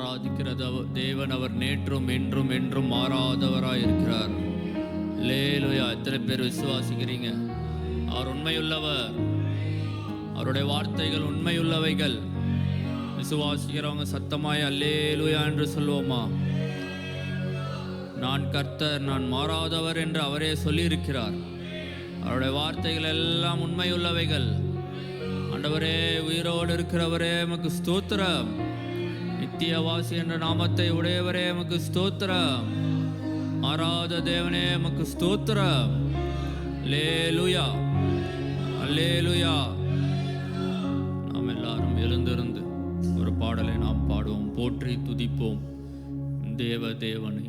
ஆராதிக்கிற தேவன் அவர் நேற்றும் என்றும் என்றும் மாறாதவராய் இருக்கிறார். அல்லேலூயா. எத்தனை பேர் விசுவாசிக்கிறீங்க? அவர் உண்மையுள்ளவர், அவருடைய வார்த்தைகள் உண்மையுள்ளவைகள். விசுவாசிக்கிறவங்க சத்தமாய் அல்லேலூயா என்று சொல்லுவோமா? நான் கர்த்தர், நான் மாறாதவர் என்று அவரே சொல்லியிருக்கிறார். அவருடைய வார்த்தைகள் எல்லாம் உண்மையுள்ளவைகள். ஆண்டவரே, உயிரோடு இருக்கிறவரே உமக்கு ஸ்தோத்திரம். நித்தியவாசி என்ற நாமத்தை உடையவரே உமக்கு ஸ்தோத்திரம். மாறாத தேவனே உமக்கு ஸ்தோத்திரம். அல்லேலூயா, அல்லேலூயா. நாம் எல்லாரும் எழுந்திருந்து ஒரு பாடலை நாம் பாடுவோம். போற்றி துதிப்போம் தேவ தேவனை.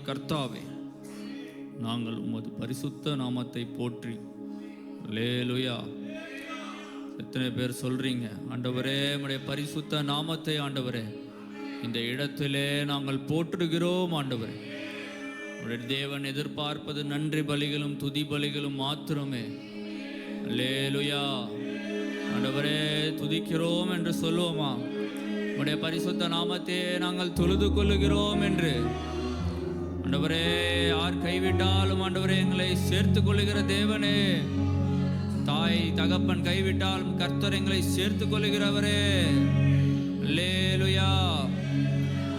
கர்த்தாவே, நாங்கள் உமது பரிசுத்த நாமத்தை போற்றி. அல்லேலூயா. எத்தனை பேர் சொல்றீங்க, ஆண்டவரே உம்முடைய பரிசுத்த நாமத்தை ஆண்டவரே இந்த இடத்திலே நாங்கள் போற்றுகிறோம். ஆண்டவரே, உடைய தேவன் எதிர்பார்ப்பது நன்றி பலிகளும் துதி பலிகளும் மாத்திரமே. அல்லேலூயா. ஆண்டவரே, துதிக்கிறோம் என்று சொல்லுவோமா? உடைய பரிசுத்த நாமத்தை நாங்கள் தொழுது கொள்ளுகிறோம் என்று. ஆண்டவரே, யார் கைவிட்டாலும் ஆண்டவரே எங்களை சேர்த்து கொள்ளுகிற தேவனே, தாய் தகப்பன் கைவிட்டாலும் கர்த்தர் எங்களை சேர்த்து கொள்ளுகிறவரே. அல்லேலூயா,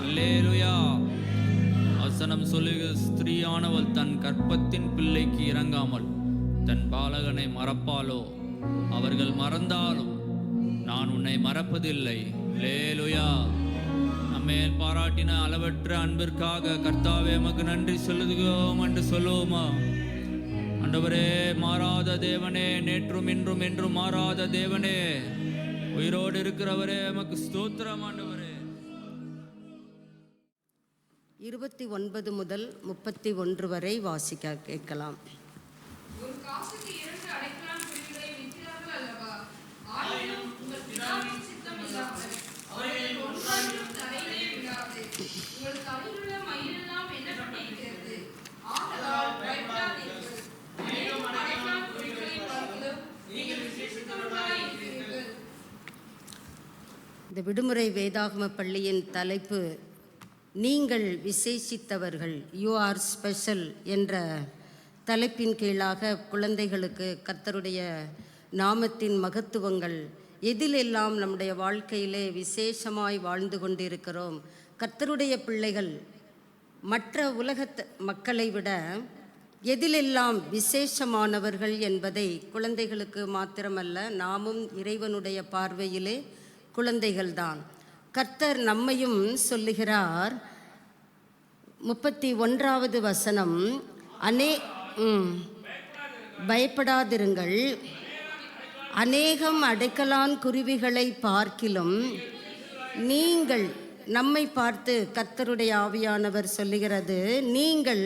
அல்லேலூயா. வசனம் சொல்லுகிற ஸ்திரீயானவள் தன் கற்பத்தின் பிள்ளைக்கு இறங்காமல் தன் பாலகனை மறப்பாளோ? அவர்கள் மறந்தாலும் நான் உன்னை மறப்பதில்லை. அல்லேலூயா. நம்மேல் பாராட்டின அளவற்ற அன்பிற்காக கர்த்தாவே உமக்கு நன்றி சொல்லுகிறோம் என்று சொல்லுவோமா? ஆண்டவரே, மாறாத தேவனே, நேற்றும் இன்றும் என்றும் மாறாத தேவனே, உயிரோடு இருக்கிறவரே உமக்கு ஸ்தோத்திரம். ஆண்டவரே, 29 முதல் 31 வரை வாசிக்க கேட்கலாம். ஒரு காசுக்கு 2 அடைக்கலான் குருவிகளை விற்கிறார்கள் அல்லவா? ஆயினும் உங்கள் பிதாவின் சித்தம் இல்லாமல் அவர்கள் ஒன்றாயிலும் தரையிலே விடாது. உங்களுக்கு அருகிலுள்ள மயிலெல்லாம் எண்ணப்பட்டிருக்கிறது. ஆதலால் பயப்படாதீர்கள். அநேகம் அடைக்கலான் குருவிகளை பார்க்கிலும் நீங்கள் விசேஷித்தவர்களாய் இருக்கிறீர்கள். இந்த விடுமுறை வேதாகம பள்ளியின் தலைப்பு நீங்கள் விசேஷித்தவர்கள், யூ ஆர் ஸ்பெஷல் என்ற தலைப்பின் கீழாக குழந்தைகளுக்கு கர்த்தருடைய நாமத்தின் மகத்துவங்கள், எதிலெல்லாம் நம்முடைய வாழ்க்கையிலே விசேஷமாய் வாழ்ந்து கொண்டிருக்கிறோம், கர்த்தருடைய பிள்ளைகள் மற்ற உலகத்து மக்களை விட எதிலெல்லாம் விசேஷமானவர்கள் என்பதை குழந்தைகளுக்கு மாத்திரமல்ல, நாமும் இறைவனுடைய பார்வையிலே குழந்தைகள்தான். கர்த்தர் நம்மையும் சொல்லுகிறார். 31வது வசனம், பயப்படாதிருங்கள், அநேகம் அடைக்கலான் குருவிகளை பார்க்கிலும் நீங்கள், நம்மை பார்த்து கர்த்தருடைய ஆவியானவர் சொல்லுகிறது, நீங்கள்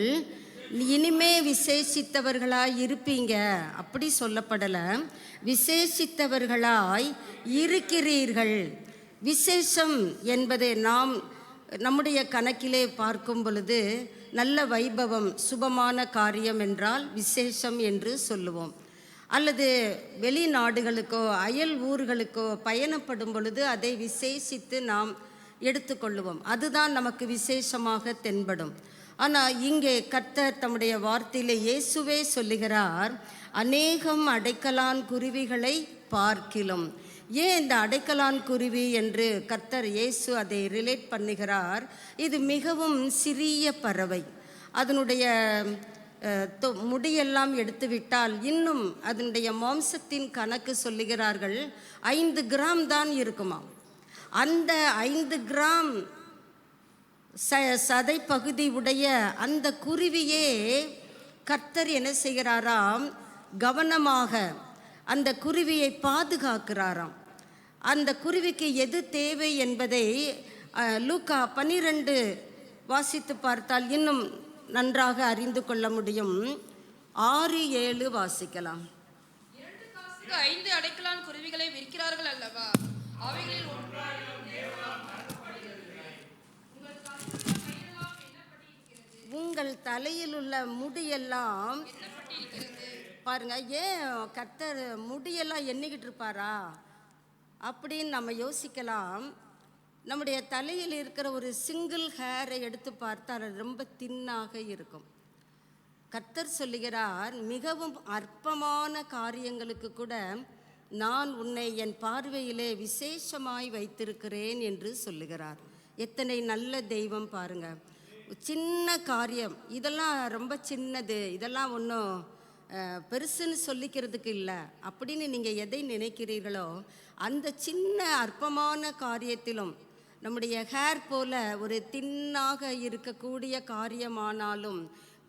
இனிமே விசேஷித்தவர்களாய் இருப்பீங்க. அப்படி சொல்லப்படலை, விசேஷித்தவர்களாய் இருக்கிறீர்கள். விசேஷம் என்பதை நாம் நம்முடைய கணக்கிலே பார்க்கும் பொழுது நல்ல வைபவம், சுபமான காரியம் என்றால் விசேஷம் என்று சொல்லுவோம். அல்லது வெளிநாடுகளுக்கோ அயல் ஊர்களுக்கோ பயணப்படும் பொழுது அதை விசேஷித்து நாம் எடுத்துக்கொள்ளுவோம். அதுதான் நமக்கு விசேஷமாக தென்படும். ஆனால் இங்கே கர்த்தர் தம்முடைய வார்த்தையிலே இயேசுவே சொல்லுகிறார், அநேகம் அடைக்கலான் குருவிகளை பார்க்கிலும். ஏன் இந்த அடைக்கலான் குருவி என்று கர்த்தர் இயேசு அதை ரிலேட் பண்ணுகிறார்? இது மிகவும் சிறிய பறவை. அதனுடைய முடியெல்லாம் எடுத்துவிட்டால் இன்னும் அதனுடைய மாம்சத்தின் கணக்கு சொல்லுகிறார்கள் 5 கிராம் தான் இருக்குமா. அந்த 5 கிராம் சதை பகுதி உடைய அந்த குருவியே கர்த்தர் என்ன செய்கிறாராம்? கவனமாக அந்த குருவியை பாதுகாக்கிறாராம். அந்த குருவிக்கு எது தேவை என்பதை லூக்கா 12 வாசித்து பார்த்தால் இன்னும் நன்றாக அறிந்து கொள்ள முடியும். 6-7 வாசிக்கலாம். 2 காசுக்கு 5 அடைக்கலான் குருவிகளை விற்கிறார்கள் அல்லவா? அவைகளில் ஒன்றாயிலும் தேவனால் மறக்கப்படுகிறது. உங்கள் தலையில் உள்ள முடியெல்லாம் பாருங்க. ஏன் கர்த்தர் முடியெல்லாம் எண்ணிக்கிட்டு இருப்பாரா அப்படின்னு நம்ம யோசிக்கலாம். நம்முடைய தலையில் இருக்கிற ஒரு சிங்கிள் ஹேரை எடுத்து பார்த்தால் அது ரொம்ப தின்னாக இருக்கும். கர்த்தர் சொல்லுகிறார், மிகவும் அற்பமான காரியங்களுக்கு கூட நான் உன்னை என் பார்வையிலே விசேஷமாய் வைத்திருக்கிறேன் என்று சொல்லுகிறார். எத்தனை நல்ல தெய்வம் பாருங்க. சின்ன காரியம், இதெல்லாம் ரொம்ப சின்னது, இதெல்லாம் ஒன்றும் பெருசுன்னு சொல்லிக்கிறதுக்கு இல்லை அப்படின்னு நீங்கள் எதை நினைக்கிறீர்களோ அந்த சின்ன அற்பமான காரியத்திலும், நம்முடைய ஹேர் போல ஒரு தின்னாக இருக்கக்கூடிய காரியமானாலும்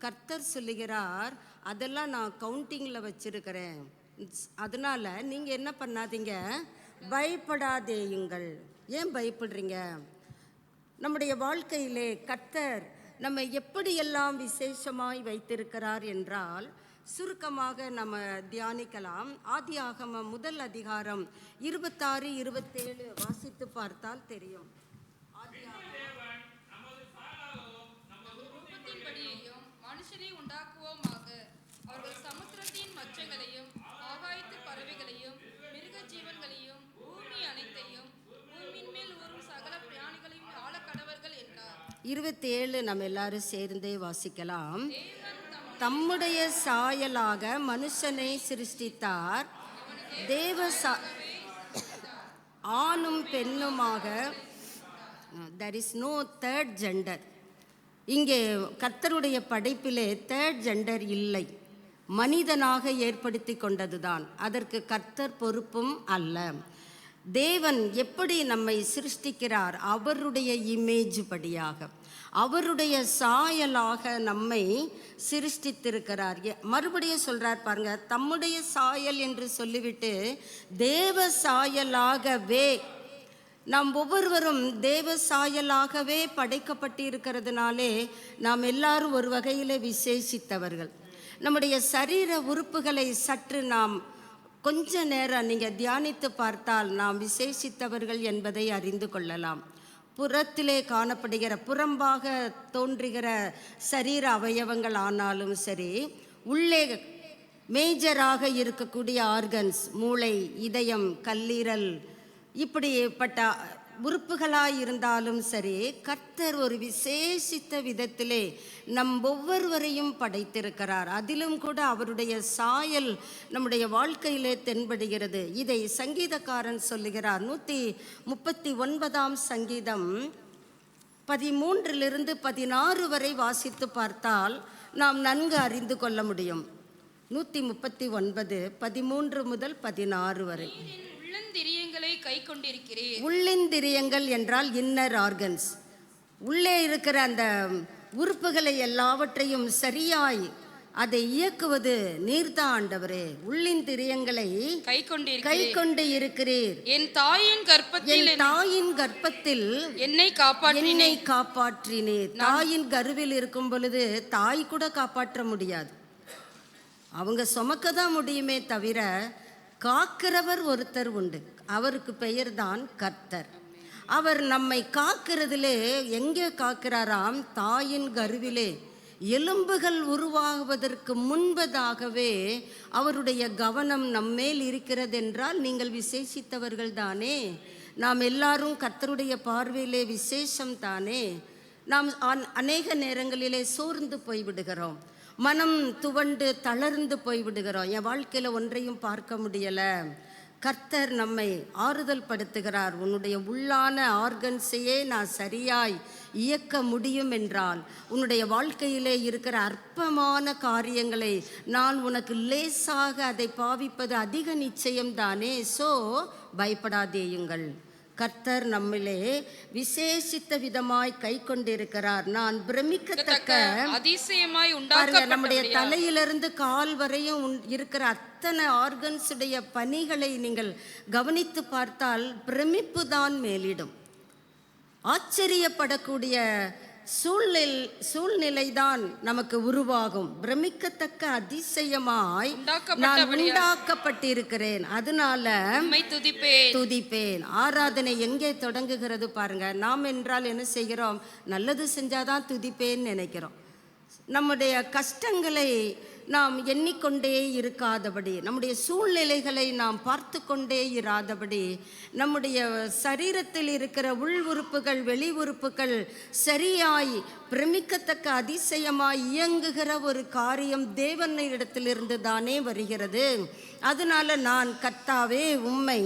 கர்த்தர் சொல்லுகிறார், அதெல்லாம் நான் கவுண்டிங்கில் வச்சிருக்கிறேன். அதனால் நீங்கள் என்ன பண்ணாதீங்க, பயப்படாதேயுங்கள். ஏன் பயப்படுறீங்க? நம்முடைய வாழ்க்கையிலே கர்த்தர் நம்ம எப்படியெல்லாம் விசேஷமாய் வைத்திருக்கிறார் என்றால் சுருக்கமாக நம்ம தியானிக்கலாம். ஆதியாகமம் 1 அதிகாரம் 26, 27 வாசித்து பார்த்தால் தெரியும். ரூபத்தின்படியேயும் மனுஷனை உண்டாக்குவோமாக, அவர்கள் சமுத்திரத்தின் மச்சங்களையும் ஆகாயத்து பறவைகளையும் மிருக ஜீவன்களையும் பூமி அனைத்தையும் பூமியின் மேல் ஊறும் சகல பிராணிகளையும் ஆள கடவர்கள் என்றார். 27 நம்ம எல்லாரும் சேர்ந்தே வாசிக்கலாம். தம்முடைய சாயலாக மனுஷனை சிருஷ்டித்தார், ஆணும் பெண்ணுமாக. there is no third gender. இங்கே கர்த்தருடைய படைப்பிலே தேர்ட் ஜெண்டர் இல்லை, மனிதனாக ஏற்படுத்தி கொண்டதுதான். அதற்கு கர்த்தர் பொறுப்பும் அல்ல. தேவன் எப்படி நம்மை சிருஷ்டிக்கிறார்? அவருடைய இமேஜ் படியாக, அவருடைய சாயலாக நம்மை சிருஷ்டித்திருக்கிறார். மறுபடியும் சொல்றார் பாருங்க, தம்முடைய சாயல் என்று சொல்லிவிட்டு தேவ சாயலாகவே. நாம் ஒவ்வொருவரும் தேவ சாயலாகவே படைக்கப்பட்டிருக்கிறதுனாலே நாம் எல்லாரும் ஒரு வகையில் விசேஷித்தவர்கள். நம்முடைய சரீர உறுப்புகளை சற்று நாம் கொஞ்ச நேரம் நீங்கள் தியானித்து பார்த்தால் நாம் விசேஷித்தவர்கள் என்பதை அறிந்து கொள்ளலாம். புறத்திலே காணப்படுகிற, புறம்பாக தோன்றுகிற சரீர அவயவங்கள் ஆனாலும் சரி, உள்ளே மேஜராக இருக்கக்கூடிய ஆர்கன்ஸ், மூளை, இதயம், கல்லீரல், இப்படிப்பட்ட உறுப்புகளாய் இருந்தாலும் சரி, கர்த்தர் ஒரு விசேஷித்த விதத்திலே நம் ஒவ்வொருவரையும் படைத்திருக்கிறார். அதிலும் கூட அவருடைய சாயல் நம்முடைய வாழ்க்கையிலே தென்படுகிறது. இதை சங்கீதக்காரன் சொல்லுகிறார். 139 சங்கீதம் 13 16 வரை வாசித்து பார்த்தால் நாம் நன்கு அறிந்து கொள்ள முடியும். 139 13 முதல் 16 வரை. உள்ளந்திரியங்களை கை கொண்டிருக்கிறேன். உள்ளிந்திரியங்கள் என்றால் இன்னர் ஆர்கன்ஸ், உள்ளே இருக்கிற அந்த உறுப்புகளை எல்லாவற்றையும் சரியாய் அதை இயக்குவது நீர்தான் ஆண்டவரே. உள்ளிந்திரியங்களை கை கொண்டு இருக்கிறீர். என் தாயின் கர்ப்பத்தில் என்னை காப்பாற்றினீர். தாயின் கருவில் இருக்கும் பொழுது தாய் கூட காப்பாற்ற முடியாது, அவங்க சுமக்க தான் முடியுமே தவிர காக்கிறவர் ஒருத்தர் உண்டு. அவருக்கு பெயர் தான் கர்த்தர். அவர் நம்மை காக்கிறதிலே எங்கே காக்கிறாராம்? தாயின் கருவிலே. எலும்புகள் உருவாகுவதற்கு முன்பதாகவே அவருடைய கவனம் நம்மேல் இருக்கிறது என்றால் நீங்கள் விசேஷித்தவர்கள் தானே. நாம் எல்லாரும் கர்த்தருடைய பார்வையிலே விசேஷம் தானே. நாம் அநேக நேரங்களிலே சோர்ந்து போய்விடுகிறோம், மனம் துவண்டு தளர்ந்து போய்விடுகிறோம். என் வாழ்க்கையில் ஒன்றையும் பார்க்க முடியலை. கர்த்தர் நம்மை ஆறுதல் படுத்துகிறார். உன்னுடைய உள்ளான ஆர்கன்ஸையே நான் சரியாய் இயக்க முடியும் என்றால், உன்னுடைய வாழ்க்கையிலே இருக்கிற அற்பமான காரியங்களை நான் உனக்கு லேசாக அதை பாவிப்பது அதிக நிச்சயம்தானே. ஸோ பயப்படாதேயுங்கள். கர்த்தர் நம்மிலே விசேஷித்த விதமாய் கை கொண்டிருக்கிறார். நான் பிரமிக்கத்தக்க அதிசயமாய் நம்முடைய தலையிலிருந்து கால் வரையும் இருக்கிற அத்தனை ஆர்கன்ஸுடைய பணிகளை நீங்கள் கவனித்து பார்த்தால் பிரமிப்பு தான் மேலிடும். ஆச்சரியப்படக்கூடிய சூழ்நிலைதான் நமக்கு உருவாகும். பிரமிக்கத்தக்க அதிசயமாய் நான் உண்டாக்கப்பட்டிருக்கிறேன், அதனால துதிப்பேன். ஆராதனை எங்கே தொடங்குகிறது பாருங்க. நாம் என்றால் என்ன செய்கிறோம்? நல்லது செஞ்சாதான் துதிப்பேன்னு நினைக்கிறோம். நம்முடைய கஷ்டங்களை நாம் எண்ணிக்கொண்டே இருக்காதபடி, நம்முடைய சூழ்நிலைகளை நாம் பார்த்து கொண்டே இராதபடி, நம்முடைய சரீரத்தில் இருக்கிற உள் உறுப்புகள் வெளி உறுப்புகள் சரியாய் பிரமிக்கத்தக்க அதிசயமாய் இயங்குகிற ஒரு காரியம் தேவனிடத்திலிருந்து தானே வருகிறது. அதனால நான் கர்த்தாவே உம்மை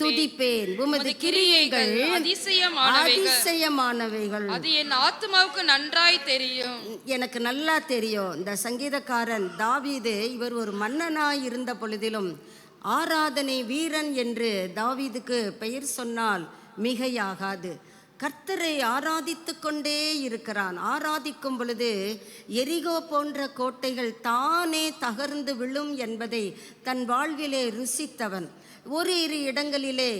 துதிப்பேன். உமது கிரியைகள் அதிசயமானவைகள், அது என் ஆத்துமாவுக்கு நன்றாய் தெரியும். எனக்கு நல்லா தெரியும். இந்த சங்கீதக்காரன் தாவீது, இவர் ஒரு மன்னனாய் இருந்த பொழுதிலும் ஆராதனை வீரன் என்று தாவீதுக்கு பெயர் சொன்னால் மிகையாகாது. கர்த்தரை ஆராதித்து கொண்டே இருக்கிறான். ஆராதிக்கும் பொழுது எரிகோ போன்ற கோட்டைகள் தானே தகர்ந்து விழும் என்பதை தன் வாழ்விலே ருசித்தவன். ஒரு இடங்களிலே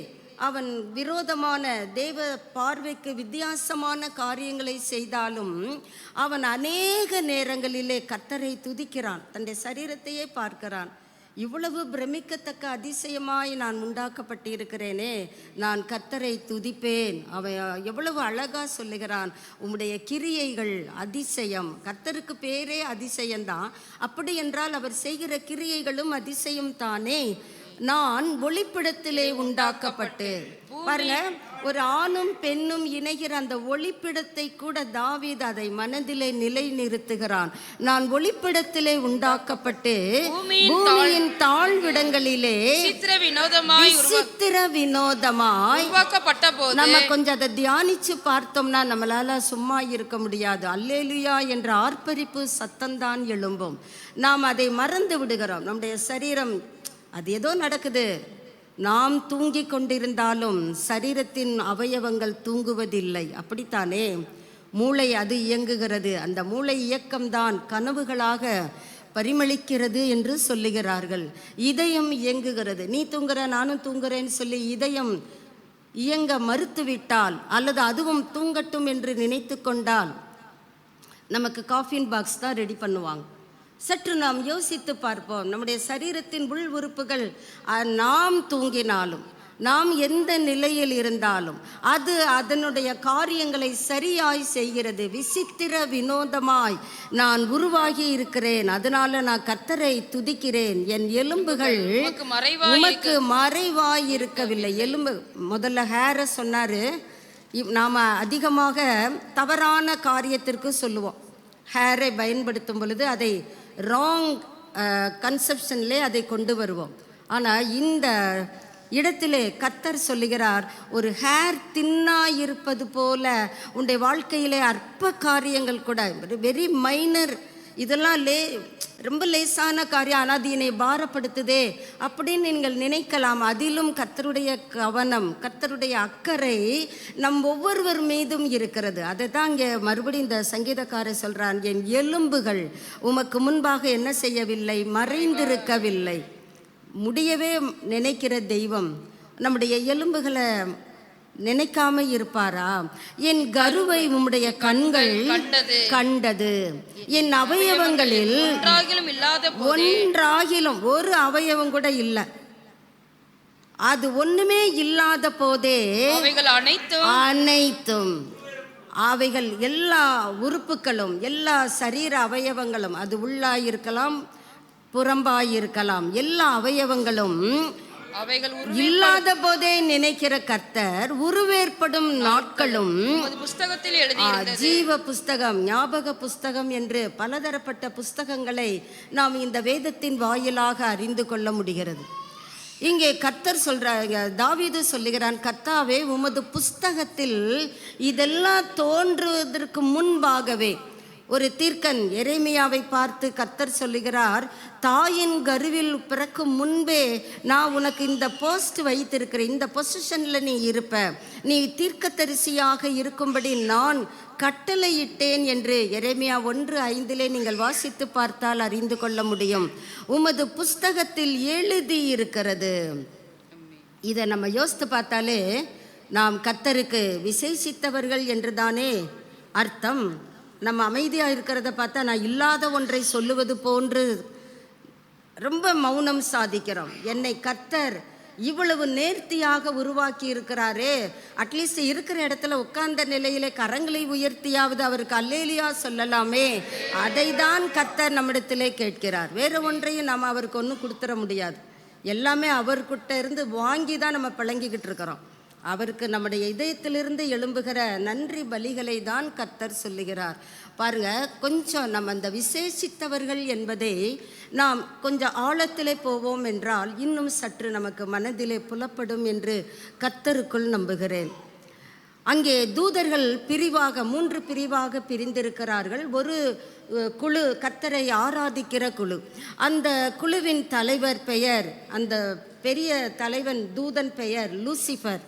அவன் விரோதமான தேவ பார்வைக்கு வித்தியாசமான காரியங்களை செய்தாலும் அவன் அநேக நேரங்களிலே கர்த்தரை துதிக்கிறான், தன்னுடைய சரீரத்தையே பார்க்கிறான். இவ்வளவு பிரமிக்கத்தக்க அதிசயமாய் நான் உண்டாக்கப்பட்டிருக்கிறேனே, நான் கர்த்தரை துதிப்பேன். அவன் எவ்வளவு அழகா சொல்லுகிறான், உம்முடைய கிரியைகள் அதிசயம். கர்த்தருக்கு பேரே அதிசயம்தான். அப்படி என்றால் அவர் செய்கிற கிரியைகளும் அதிசயம் தானே. நான் ஒளிப்பிடத்திலே உண்டாக்கப்பட்டு, பாருங்க, ஒரு ஆணும் பெண்ணும் இணைகிற அந்த ஒளிப்பிடத்தை கூட தாவீது அதை மனதிலே நிலை நிறுத்துகிறான். நான் ஒளிப்பிடத்திலே உண்டாக்கப்பட்டு பூமியின் தாழ்விடங்களிலே விசித்திர வினோதமாய் உருவாக்கப்பட்ட போது, நம்ம கொஞ்சம் அதை தியானிச்சு பார்த்தோம்னா நம்மளால சும்மா இருக்க முடியாது. அல்லேலுயா என்ற ஆர்ப்பரிப்பு சத்தம்தான் எழும்பும். நாம் அதை மறந்து விடுகிறோம். நம்முடைய சரீரம் அது ஏதோ நடக்குது, நாம் தூங்கி கொண்டிருந்தாலும் சரீரத்தின் அவயவங்கள் தூங்குவதில்லை, அப்படித்தானே? மூளை அது இயங்குகிறது. அந்த மூளை இயக்கம்தான் கனவுகளாக பரிமளிக்கிறது என்று சொல்லுகிறார்கள். இதயம் இயங்குகிறது. நீ தூங்குற நானும் தூங்குறேன்னு சொல்லி இதயம் இயங்க மறுத்துவிட்டால், அல்லது அதுவும் தூங்கட்டும் என்று நினைத்து கொண்டால் நமக்கு காஃபின் பாக்ஸ் தான் ரெடி பண்ணுவாங்க. சற்று நாம் யோசித்து பார்ப்போம். நம்முடைய சரீரத்தின் உள் உறுப்புகள் நாம் தூங்கினாலும், நாம் எந்த நிலையில் இருந்தாலும் அது அதனுடைய காரியங்களை சரியாய் செய்கிறது. விசித்திர வினோதமாய் நான் உருவாகி இருக்கிறேன், அதனால நான் கர்த்தரை துதிக்கிறேன். என் எலும்புகள் உமக்கு மறைவாய் இருக்கவில்லை. எலும்பு முதல்ல ஹேரை சொன்னாரு. நாம் அதிகமாக தவறான காரியத்திற்கு சொல்லுவோம். ஹேரை பயன்படுத்தும் பொழுது அதை ராங் கன்செப்ஷன்லே அதை கொண்டு வருவோம். ஆனால் இந்த இடத்திலே கர்த்தர் சொல்லுகிறார், ஒரு ஹேர் தின்னாக இருப்பது போல உன்னுடைய வாழ்க்கையிலே அற்ப காரியங்கள் கூட, வெரி மைனர், இதெல்லாம் ரொம்ப லேசான காரியம், ஆனால் அது என்னை பாரப்படுத்துதே அப்படின்னு நீங்கள் நினைக்கலாம். அதிலும் கர்த்தருடைய கவனம், கர்த்தருடைய அக்கறை நம் ஒவ்வொருவர் மீதும் இருக்கிறது. அதை தான் இங்கே மறுபடியும் இந்த சங்கீதக்காரர் சொல்கிறான், என் எலும்புகள் உமக்கு முன்பாக என்ன செய்யவில்லை, மறைந்திருக்கவில்லை. முடியவே நினைக்கிற தெய்வம் நம்முடைய எலும்புகளை நினைக்காம இருப்பாரா? என் கருவை உம்முடைய கண்கள் கண்டது. என் அவயவங்களில் ஒன்றாகிலும் ஒரு அவயவம் கூட இல்லை. அது ஒண்ணுமே இல்லாத போதே அனைத்தும் அவைகள் எல்லா உறுப்புகளும் எல்லா சரீர அவயவங்களும், அது உள்ளாயிருக்கலாம் புறம்பாயிருக்கலாம், எல்லா அவயவங்களும் இல்லாத போதே நினைக்கிற கர்த்தர் உருவேற்படும் நாட்களும் புஸ்தகத்தில் எழுதியிருந்தது. ஜீவ புஸ்தகம், ஞாபக புஸ்தகம் என்று பலதரப்பட்ட புஸ்தகங்களை நாம் இந்த வேதத்தின் வாயிலாக அறிந்து கொள்ள முடிகிறது. இங்கே கர்த்தர் சொல்றாங்க, தாவீது சொல்லுகிறான், கர்த்தாவே உமது புஸ்தகத்தில் இதெல்லாம் தோன்றுவதற்கு முன்பாகவே. ஒரு தீர்க்கன் எரேமியாவை பார்த்து கர்த்தர் சொல்லுகிறார், தாயின் கருவில் பிறக்கும் முன்பே நான் உனக்கு இந்த போஸ்ட் வைத்திருக்கிறேன், இந்த பொசிஷனில் நீ இருப்ப, நீ தீர்க்கதரிசியாக இருக்கும்படி நான் கட்டளையிட்டேன் என்று எரேமியா 1:5 நீங்கள் வாசித்து பார்த்தால் அறிந்து கொள்ள முடியும். உமது புஸ்தகத்தில் எழுதி இருக்கிறது. இதை நம்ம யோசித்து பார்த்தாலே நாம் கர்த்தருக்கு விசேஷித்தவர்கள் என்று தானே அர்த்தம். நம்ம அமைதியாக இருக்கிறத பார்த்தா நான் இல்லாத ஒன்றை சொல்லுவது போன்று ரொம்ப மௌனம் சாதிக்கிறோம். என்னை கர்த்தர் இவ்வளவு நேர்த்தியாக உருவாக்கி இருக்கிறாரே, அட்லீஸ்ட் இருக்கிற இடத்துல உட்கார்ந்த நிலையிலே கரங்களை உயர்த்தியாவது அவருக்கு அல்லேலியா சொல்லலாமே. அதை தான் கர்த்தர் நம்மிடத்திலே கேட்கிறார். வேறு ஒன்றையும் நாம் அவருக்கு ஒன்றும் கொடுத்துட முடியாது. எல்லாமே அவர்கிட்ட இருந்து வாங்கி தான் நம்ம பிழங்கிக்கிட்டு இருக்கிறோம். அவருக்கு நம்முடைய இதயத்திலிருந்து எழும்புகிற நன்றி பலிகளை தான் கர்த்தர் சொல்லுகிறார். பாருங்க, கொஞ்சம் நம்ம அந்த விசேஷித்தவர்கள் என்பதை நாம் கொஞ்சம் ஆழத்திலே போவோம் என்றால் இன்னும் சற்று நமக்கு மனதிலே புலப்படும் என்று கர்த்தருக்குள் நம்புகிறேன். அங்கே தூதர்கள் பிரிவாக 3 பிரிவாக பிரிந்திருக்கிறார்கள். ஒரு குழு கர்த்தரை ஆராதிக்கிற குழு. அந்த குழுவின் தலைவர் பெயர், அந்த பெரிய தலைவன் தூதன் பெயர் லூசிஃபர்.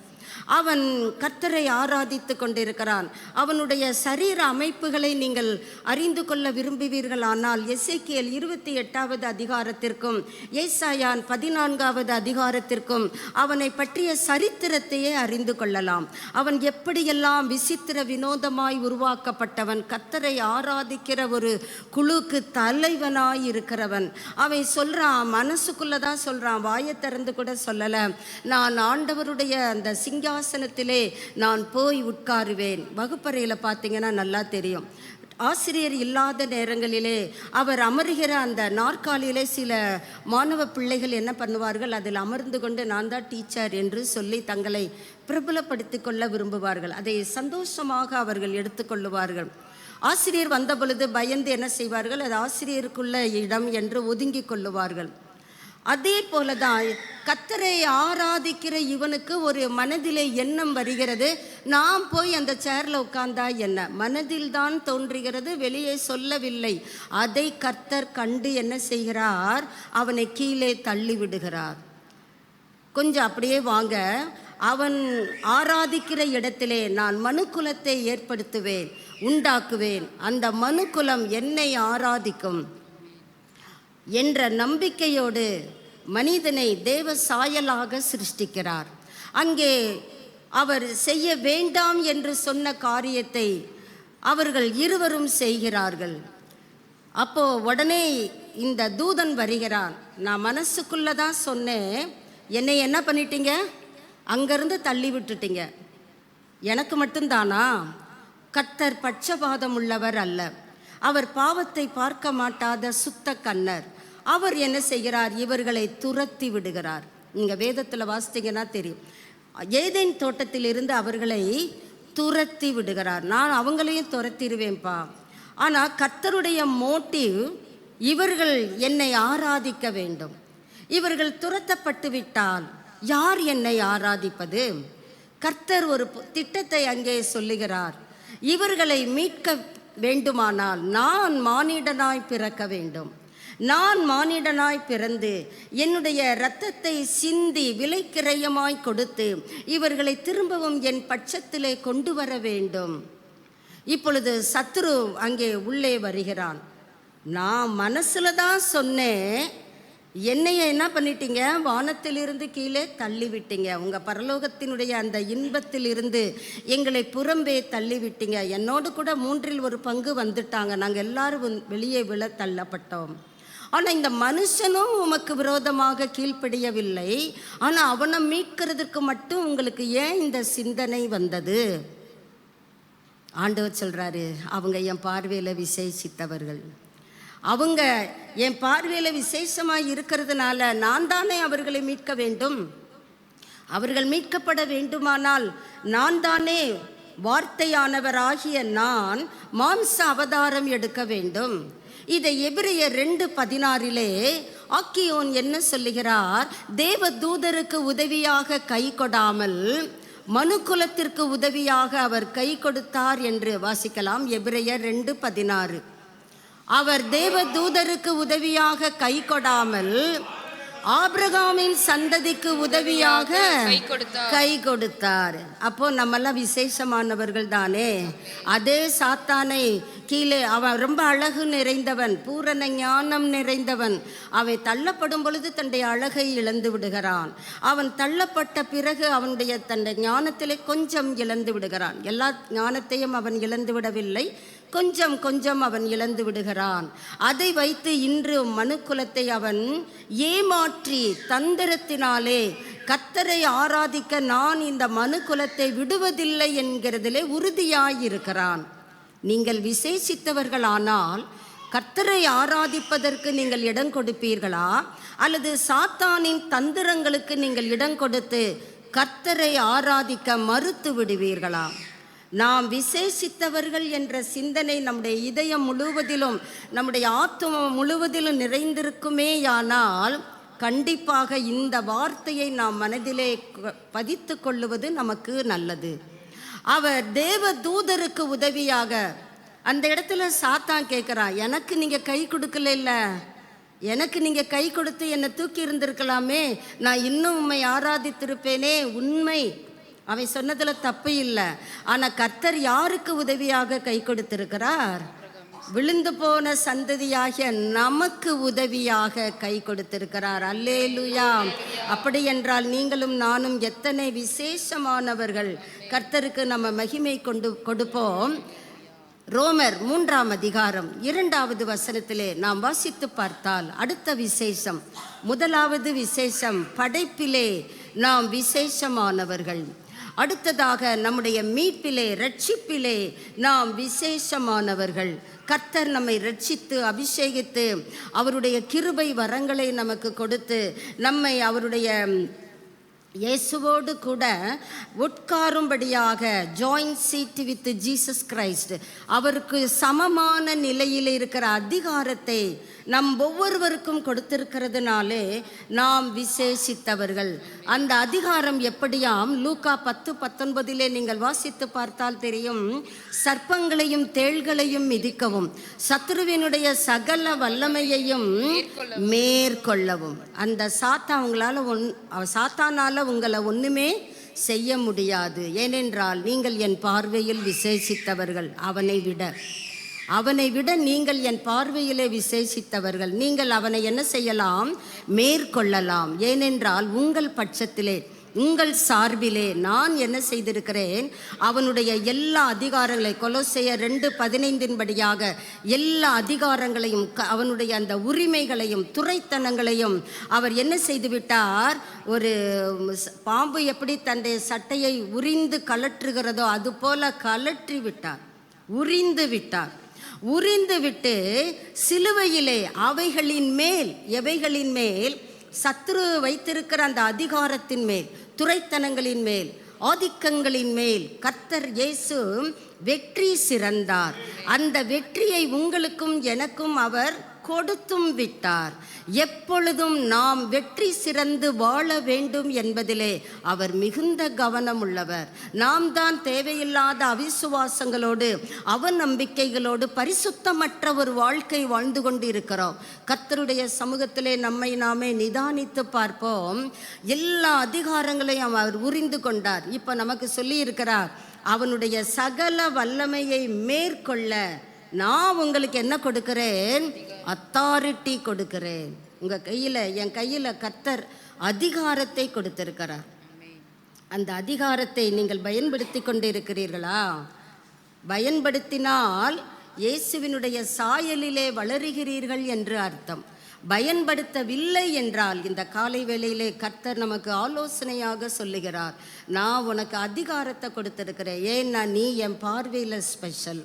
அவன் கர்த்தரை ஆராதித்து கொண்டிருக்கிறான். அவனுடைய சரீர அமைப்புகளை நீங்கள் அறிந்து கொள்ள விரும்புவீர்களானால் எசேக்கியேல் 28வது அதிகாரத்திற்கும் ஏசாயான் 14வது அதிகாரத்திற்கும் அவனை பற்றிய சரித்திரத்தையே அறிந்து கொள்ளலாம். அவன் எப்படியெல்லாம் விசித்திர வினோதமாய் உருவாக்கப்பட்டவன், கர்த்தரை ஆராதிக்கிற ஒரு குழுக்கு தலைவனாய் இருக்கிறவன். அவன் சொல்றான், மனசுக்குள்ளதான் சொல்றான், வாயை திறந்து கூட சொல்லல, நான் ஆண்டவருடைய அந்த சிங்காசனத்திலே நான் போய் உட்காருவேன். வகுப்பறையில் பார்த்தீங்கன்னா நல்லா தெரியும், ஆசிரியர் இல்லாத நேரங்களிலே அவர் அமர்கிற அந்த நாற்காலியிலே சில மாணவ பிள்ளைகள் என்ன பண்ணுவார்கள், அதில் அமர்ந்து கொண்டு நான் தான் டீச்சர் என்று சொல்லி தங்களை பிரபலப்படுத்தி கொள்ள விரும்புவார்கள். அதை சந்தோஷமாக அவர்கள் எடுத்துக்கொள்ளுவார்கள். ஆசிரியர் வந்த பொழுது பயந்து என்ன செய்வார்கள், அது ஆசிரியருக்குள்ள இடம் என்று ஒதுங்கி கொள்ளுவார்கள். அதே போலதான் கர்த்தரை ஆராதிக்கிற இவனுக்கு ஒரு மனதிலே எண்ணம் வருகிறது, நாம் போய் அந்த சேர்ல உட்கார்ந்தா என்ன, மனதில் தான் தோன்றுகிறது, வெளியே சொல்லவில்லை. அதை கர்த்தர் கண்டு என்ன செய்கிறார், அவனை கீழே தள்ளி விடுகிறார். கொஞ்சம் அப்படியே வாங்க, அவன் ஆராதிக்கிற இடத்திலே நான் மனுக்குலத்தை ஏற்படுத்துவேன், உண்டாக்குவேன், அந்த மனுக்குலம் என்னை ஆராதிக்கும் என்ற நம்பிக்கையோடு மனிதனை தேவ சாயலாக சிருஷ்டிக்கிறார். அங்கே அவர் செய்ய வேண்டாம் என்று சொன்ன காரியத்தை அவர்கள் இருவரும் செய்கிறார்கள். அப்போ உடனே இந்த தூதன் வருகிறான். நான் மனசுக்குள்ள தான் சொன்னேன், என்னை என்ன பண்ணிட்டீங்க, அங்கிருந்து தள்ளி விட்டுட்டீங்க. எனக்கு மட்டும்தானா? கர்த்தர் பட்சபாதம் உள்ளவர் அல்ல, அவர் பாவத்தை பார்க்க மாட்டாத சுத்த கண்ணர். அவர் என்ன செய்கிறார், இவர்களை துரத்தி விடுகிறார். நீங்கள் வேதத்தில் வாசித்தீங்கன்னா தெரியும், ஏதேன் தோட்டத்தில் இருந்து அவர்களை துரத்தி விடுகிறார். நான் அவங்களையும் துரத்திடுவேன்ப்பா. ஆனால் கர்த்தருடைய மோட்டிவ், இவர்கள் என்னை ஆராதிக்க வேண்டும். இவர்கள் துரத்தப்பட்டு விட்டால் யார் என்னை ஆராதிப்பது? கர்த்தர் ஒரு திட்டத்தை அங்கே சொல்லுகிறார். இவர்களை மீட்க வேண்டுமானால் நான் மானிடனாய் பிறக்க வேண்டும். நான் மானிடனாய் பிறந்து என்னுடைய இரத்தத்தை சிந்தி விலைக்கிரயமாய் கொடுத்து இவர்களை திரும்பவும் என் பட்சத்திலே கொண்டு வர வேண்டும். இப்பொழுது சத்துரு அங்கே உள்ளே வருகிறான். நான் மனசுல தான் சொன்னேன், என்னைய என்ன பண்ணிட்டீங்க, வானத்திலிருந்து கீழே தள்ளி விட்டீங்க. உங்கள் பரலோகத்தினுடைய அந்த இன்பத்தில் இருந்து எங்களை புறம்பே தள்ளி விட்டீங்க. என்னோடு கூட 1/3 வந்துட்டாங்க, நாங்கள் எல்லாரும் வெளியே விழ தள்ளப்பட்டோம். ஆனால் இந்த மனுஷனும் உமக்கு விரோதமாக கீழ்ப்படியவில்லை. ஆனால் அவனை மீட்கிறதுக்கு மட்டும் உங்களுக்கு ஏன் இந்த சிந்தனை வந்தது? ஆண்டவர் சொல்கிறாரு, அவங்க என் பார்வையில் விசேஷித்தவர்கள். அவங்க என் பார்வையில் விசேஷமாக இருக்கிறதுனால நான் தானே அவர்களை மீட்க வேண்டும். அவர்கள் மீட்கப்பட வேண்டுமானால் நான் தானே வார்த்தையானவராகிய நான் மாம்ச அவதாரம் எடுக்க வேண்டும். இதை எபிரேயர் 2:16 ஆக்கியோன் என்ன சொல்லுகிறார், தேவ தூதருக்கு உதவியாக கை கொடாமல் மனுக்குலத்திற்கு உதவியாக அவர் கை கொடுத்தார் என்று வாசிக்கலாம். எபிரேயர் 2:16. அவர் தேவ தூதருக்கு உதவியாக கை கொடாமல் ஆபிரகாமின் சந்ததிக்கு உதவியாக கை கொடுத்தார். அப்போ நம்மெல்லாம் விசேஷமானவர்கள் தானே. அதே சாத்தானை கீழே, அவன் ரொம்ப அழகு நிறைந்தவன், பூரண ஞானம் நிறைந்தவன். அவன் தள்ளப்படும் பொழுது தன்னுடைய அழகை இழந்து விடுகிறான். அவன் தள்ளப்பட்ட பிறகு அவனுடைய தன்னுடைய ஞானத்திலே கொஞ்சம் இழந்து விடுகிறான். எல்லா ஞானத்தையும் அவன் இழந்து விடவில்லை, கொஞ்சம் கொஞ்சம் அவன் இழந்து விடுகிறான். அதை வைத்து இன்று மனுக்குலத்தை அவன் ஏமாற்றி தந்திரத்தினாலே கர்த்தரை ஆராதிக்க நான் இந்த மனுக்குலத்தை விடுவதில்லை என்கிறதிலே உறுதியாயிருக்கிறான். நீங்கள் விசேஷித்தவர்களானால் கர்த்தரை ஆராதிப்பதற்கு நீங்கள் இடம் கொடுப்பீர்களா, அல்லது சாத்தானின் தந்திரங்களுக்கு நீங்கள் இடம் கொடுத்து கர்த்தரை ஆராதிக்க மறுத்து விடுவீர்களா? நாம் விசேஷித்தவர்கள் என்ற சிந்தனை நம்முடைய இதயம் முழுவதிலும், நம்முடைய ஆத்தும முழுவதிலும் நிறைந்திருக்குமேயானால் கண்டிப்பாக இந்த வார்த்தையை நாம் மனதிலே பதித்து கொள்ளுவது நமக்கு நல்லது. அவர் தேவ தூதருக்கு உதவியாக, அந்த இடத்துல சாத்தான் கேட்குறான், எனக்கு நீங்கள் கை கொடுக்கல, எனக்கு நீங்கள் கை கொடுத்து என்னை தூக்கி இருந்திருக்கலாமே, நான் இன்னும் உம்மை ஆராதித்திருப்பேனே. உண்மை, அவன் சொன்னதுல தப்பு இல்லை. ஆனா கர்த்தர் யாருக்கு உதவியாக கை கொடுத்திருக்கிறார்? விழுந்து போன சந்ததியாகிய நமக்கு உதவியாக கை கொடுத்திருக்கிறார். அல்லேலூயா. அப்படி என்றால் நீங்களும் நானும் எத்தனை விசேஷமானவர்கள். கர்த்தருக்கு நம்ம மகிமை கொடுப்போம். ரோமர் 3ஆம் அதிகாரம் 2வது வசனத்திலே நாம் வாசித்து பார்த்தால் அடுத்த விசேஷம், முதலாவது விசேஷம் படைப்பிலே நாம் விசேஷமானவர்கள். அடுத்ததாக நம்முடைய மீட்பிலே, ரட்சிப்பிலே நாம் விசேஷமானவர்கள். கர்த்தர் நம்மை ரட்சித்து அபிஷேகித்து அவருடைய கிருபை வரங்களை நமக்கு கொடுத்து நம்மை அவருடைய இயேசுவோடு கூட உட்காரும்படியாக joint seat with Jesus Christ, அவருக்கு சமமான நிலையில் இருக்கிற அதிகாரத்தை நம் ஒவ்வொருவருக்கும் கொடுத்திருக்கிறதுனாலே நாம் விசேஷித்தவர்கள். அந்த அதிகாரம் எப்படியாம்? லூக்கா 10:19 நீங்கள் வாசித்து பார்த்தால் தெரியும். சர்ப்பங்களையும் தேள்களையும் மிதிக்கவும் சத்துருவினுடைய சகல வல்லமையையும் மேற்கொள்ளவும். அந்த சாத்தானால உங்களை ஒண்ணுமே செய்ய முடியாது. ஏனென்றால் நீங்கள் என் பார்வையில் விசேஷித்தவர்கள். அவனை விட நீங்கள் என் பார்வையிலே விசேஷித்தவர்கள். நீங்கள் அவனை என்ன செய்யலாம்? மேற்கொள்ளலாம். ஏனென்றால் உங்கள் பட்சத்திலே, உங்கள் சார்பிலே நான் என்ன செய்திருக்கிறேன்? அவனுடைய எல்லா அதிகாரங்களை, கொலோசையர் 2:15 படியாக எல்லா அதிகாரங்களையும், அவனுடைய அந்த உரிமைகளையும் துரைத்தனங்களையும் அவர் என்ன செய்து விட்டார்? ஒரு பாம்பு எப்படி தன்னுடைய சட்டையை உரிந்து கலற்றுகிறதோ அதுபோல கலற்றி விட்டார், உரிந்து விட்டார். உரிந்துவிட்டு சிலுவையிலே எவைகளின் மேல் சத்துரு வைத்திருக்கிற அந்த அதிகாரத்தின் மேல், துரைத்தனங்களின் மேல், ஆதிக்கங்களின் மேல் கர்த்தர் இயேசு வெற்றி சிறந்தார். அந்த வெற்றியை உங்களுக்கும் எனக்கும் அவர் கொடுத்தும் விட்டார். எப்பொழுதும் நாம் வெற்றி சிறந்து வாழ வேண்டும் என்பதிலே அவர் மிகுந்த கவனம் உள்ளவர். நாம் தான் தேவையில்லாத அவிசுவாசங்களோடு, அவநம்பிக்கைகளோடு பரிசுத்தமற்ற ஒரு வாழ்க்கை வாழ்ந்து கொண்டு இருக்கிறோம். கர்த்தருடைய சமூகத்திலே நம்மை நாமே நிதானித்து பார்ப்போம். எல்லா அதிகாரங்களையும் அவர் உரிந்து கொண்டார். இப்போ நமக்கு சொல்லி இருக்கிறார், அவனுடைய சகல வல்லமையை மேற்கொள்ள நான் உங்களுக்கு என்ன கொடுக்கிறேன்? அத்தாரிட்டி கொடுக்கிறேன். உங்கள் கையில், என் கையில் கர்த்தர் அதிகாரத்தை கொடுத்திருக்கிறார். அந்த அதிகாரத்தை நீங்கள் பயன்படுத்தி கொண்டு இருக்கிறீர்களா? பயன்படுத்தினால் இயேசுவினுடைய சாயலிலே வளருகிறீர்கள் என்று அர்த்தம். பயன்படுத்தவில்லை என்றால் இந்த காலை வேளையிலே கர்த்தர் நமக்கு ஆலோசனையாக சொல்லுகிறார், நான் உனக்கு அதிகாரத்தை கொடுத்திருக்கிறேன். ஏன்னா நீ என் பார்வையில் ஸ்பெஷல்,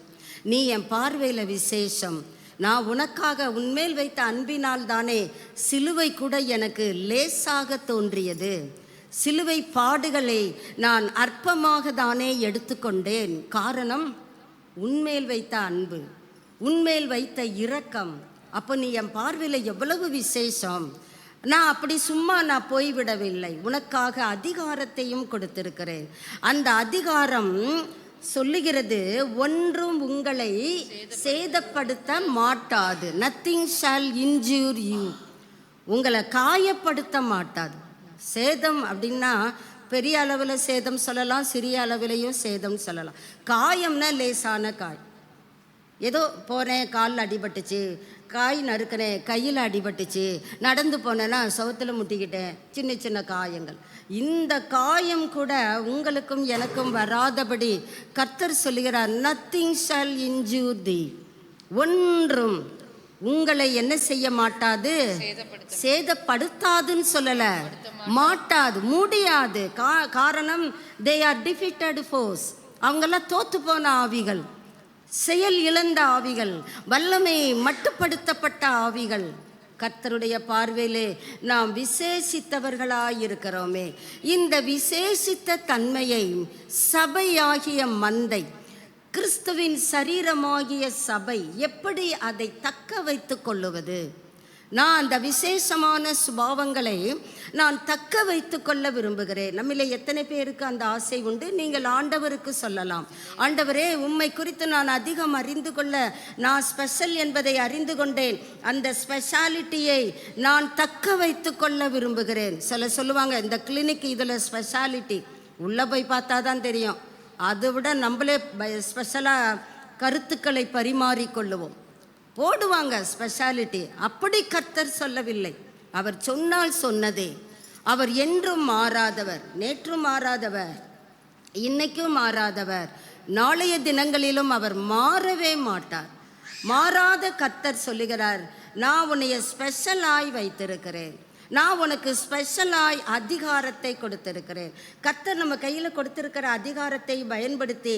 நீ என் பார்வையில் விசேஷம். நான் உனக்காக உன்மேல் வைத்த அன்பினால் தானே சிலுவை கூட எனக்கு லேசாக தோன்றியது. சிலுவை பாடுகளை நான் அற்பமாக தானே எடுத்துக்கொண்டேன். காரணம் உன்மேல் வைத்த அன்பு, உன்மேல் வைத்த இரக்கம். அப்போ நீ என் பார்வையில் எவ்வளவு விசேஷம். நான் அப்படி சும்மா நான் போய்விடவில்லை, உனக்காக அதிகாரத்தையும் கொடுத்திருக்கிறேன். அந்த அதிகாரம் சொல்லுகிறது, ஒன்றும் உங்களை சேதப்படுத்த மாட்டாது. Nothing shawl injure you. உங்களை காயப்படுத்த மாட்டாது. சேதம் அப்படின்னா பெரிய அளவில் சேதம் சொல்லலாம், சிறிய அளவிலையும் சேதம் சொல்லலாம். காயம்னா லேசான காய், ஏதோ போகிறேன் காலில் அடிபட்டுச்சு, காய் நறுக்கிறேன் கையில் அடிபட்டுச்சு, நடந்து போனேன்னா சவுத்தில் முட்டிக்கிட்டேன், சின்ன சின்ன காயங்கள். இந்த காயம் கூட உங்களுக்கும் எனக்கும் வராதபடி கர்த்தர் சொல்லுகிறார், நத்திங் ஷால் இன்ஜூர் தி. ஒன்றும் உங்களை என்ன செய்ய மாட்டாது? சேதப்படுத்தாதுன்னு சொல்லல, மாட்டாது, முடியாது. காரணம் தே ஆர் டிஃபீட்டட் ஃபோர்ஸ். அவங்கெல்லாம் தோத்து போன ஆவிகள், செயல் இழந்த ஆவிகள், வல்லமை மட்டுப்படுத்தப்பட்ட ஆவிகள். கர்த்தருடைய பார்வையிலே நாம் விசேஷித்தவர்களாயிருக்கிறோமே. இந்த விசேஷித்த தன்மையை சபையாகிய மந்தை, கிறிஸ்துவின் சரீரமாகிய சபை எப்படி அதை தக்க வைத்து கொள்ளுவது? நான் அந்த விசேஷமான சுபாவங்களை நான் தக்க வைத்து கொள்ள விரும்புகிறேன். நம்மிலே எத்தனை பேருக்கு அந்த ஆசை உண்டு? நீங்கள் ஆண்டவருக்கு சொல்லலாம், ஆண்டவரே உம்மை குறித்து நான் அதிகம் அறிந்து கொள்ள, நான் ஸ்பெஷல் என்பதை அறிந்து கொண்டேன், அந்த ஸ்பெஷாலிட்டியை நான் தக்க வைத்து கொள்ள விரும்புகிறேன். சொல்லுவாங்க, இந்த கிளினிக் இதில் ஸ்பெஷாலிட்டி உள்ளே போய் பார்த்தா தான் தெரியும். அதை விட நம்மளே ஸ்பெஷலாக கருத்துக்களை பரிமாறிக்கொள்ளுவோம். போடுவாங்க ஸ்பெஷாலிட்டி. அப்படி கர்த்தர் சொல்லவில்லை. அவர் சொன்னால் சொன்னதே. அவர் என்றும் மாறாதவர், நேற்றும் மாறாதவர், இன்னைக்கும் மாறாதவர், நாளைய தினங்களிலும் அவர் மாறவே மாட்டார். மாறாத கர்த்தர் சொல்லுகிறார், நான் உன்னைய ஸ்பெஷலாய் வைத்திருக்கிறேன், நான் உனக்கு ஸ்பெஷலாய் அதிகாரத்தை கொடுத்திருக்கிறேன். கர்த்தர் நம்ம கையில் கொடுத்திருக்கிற அதிகாரத்தை பயன்படுத்தி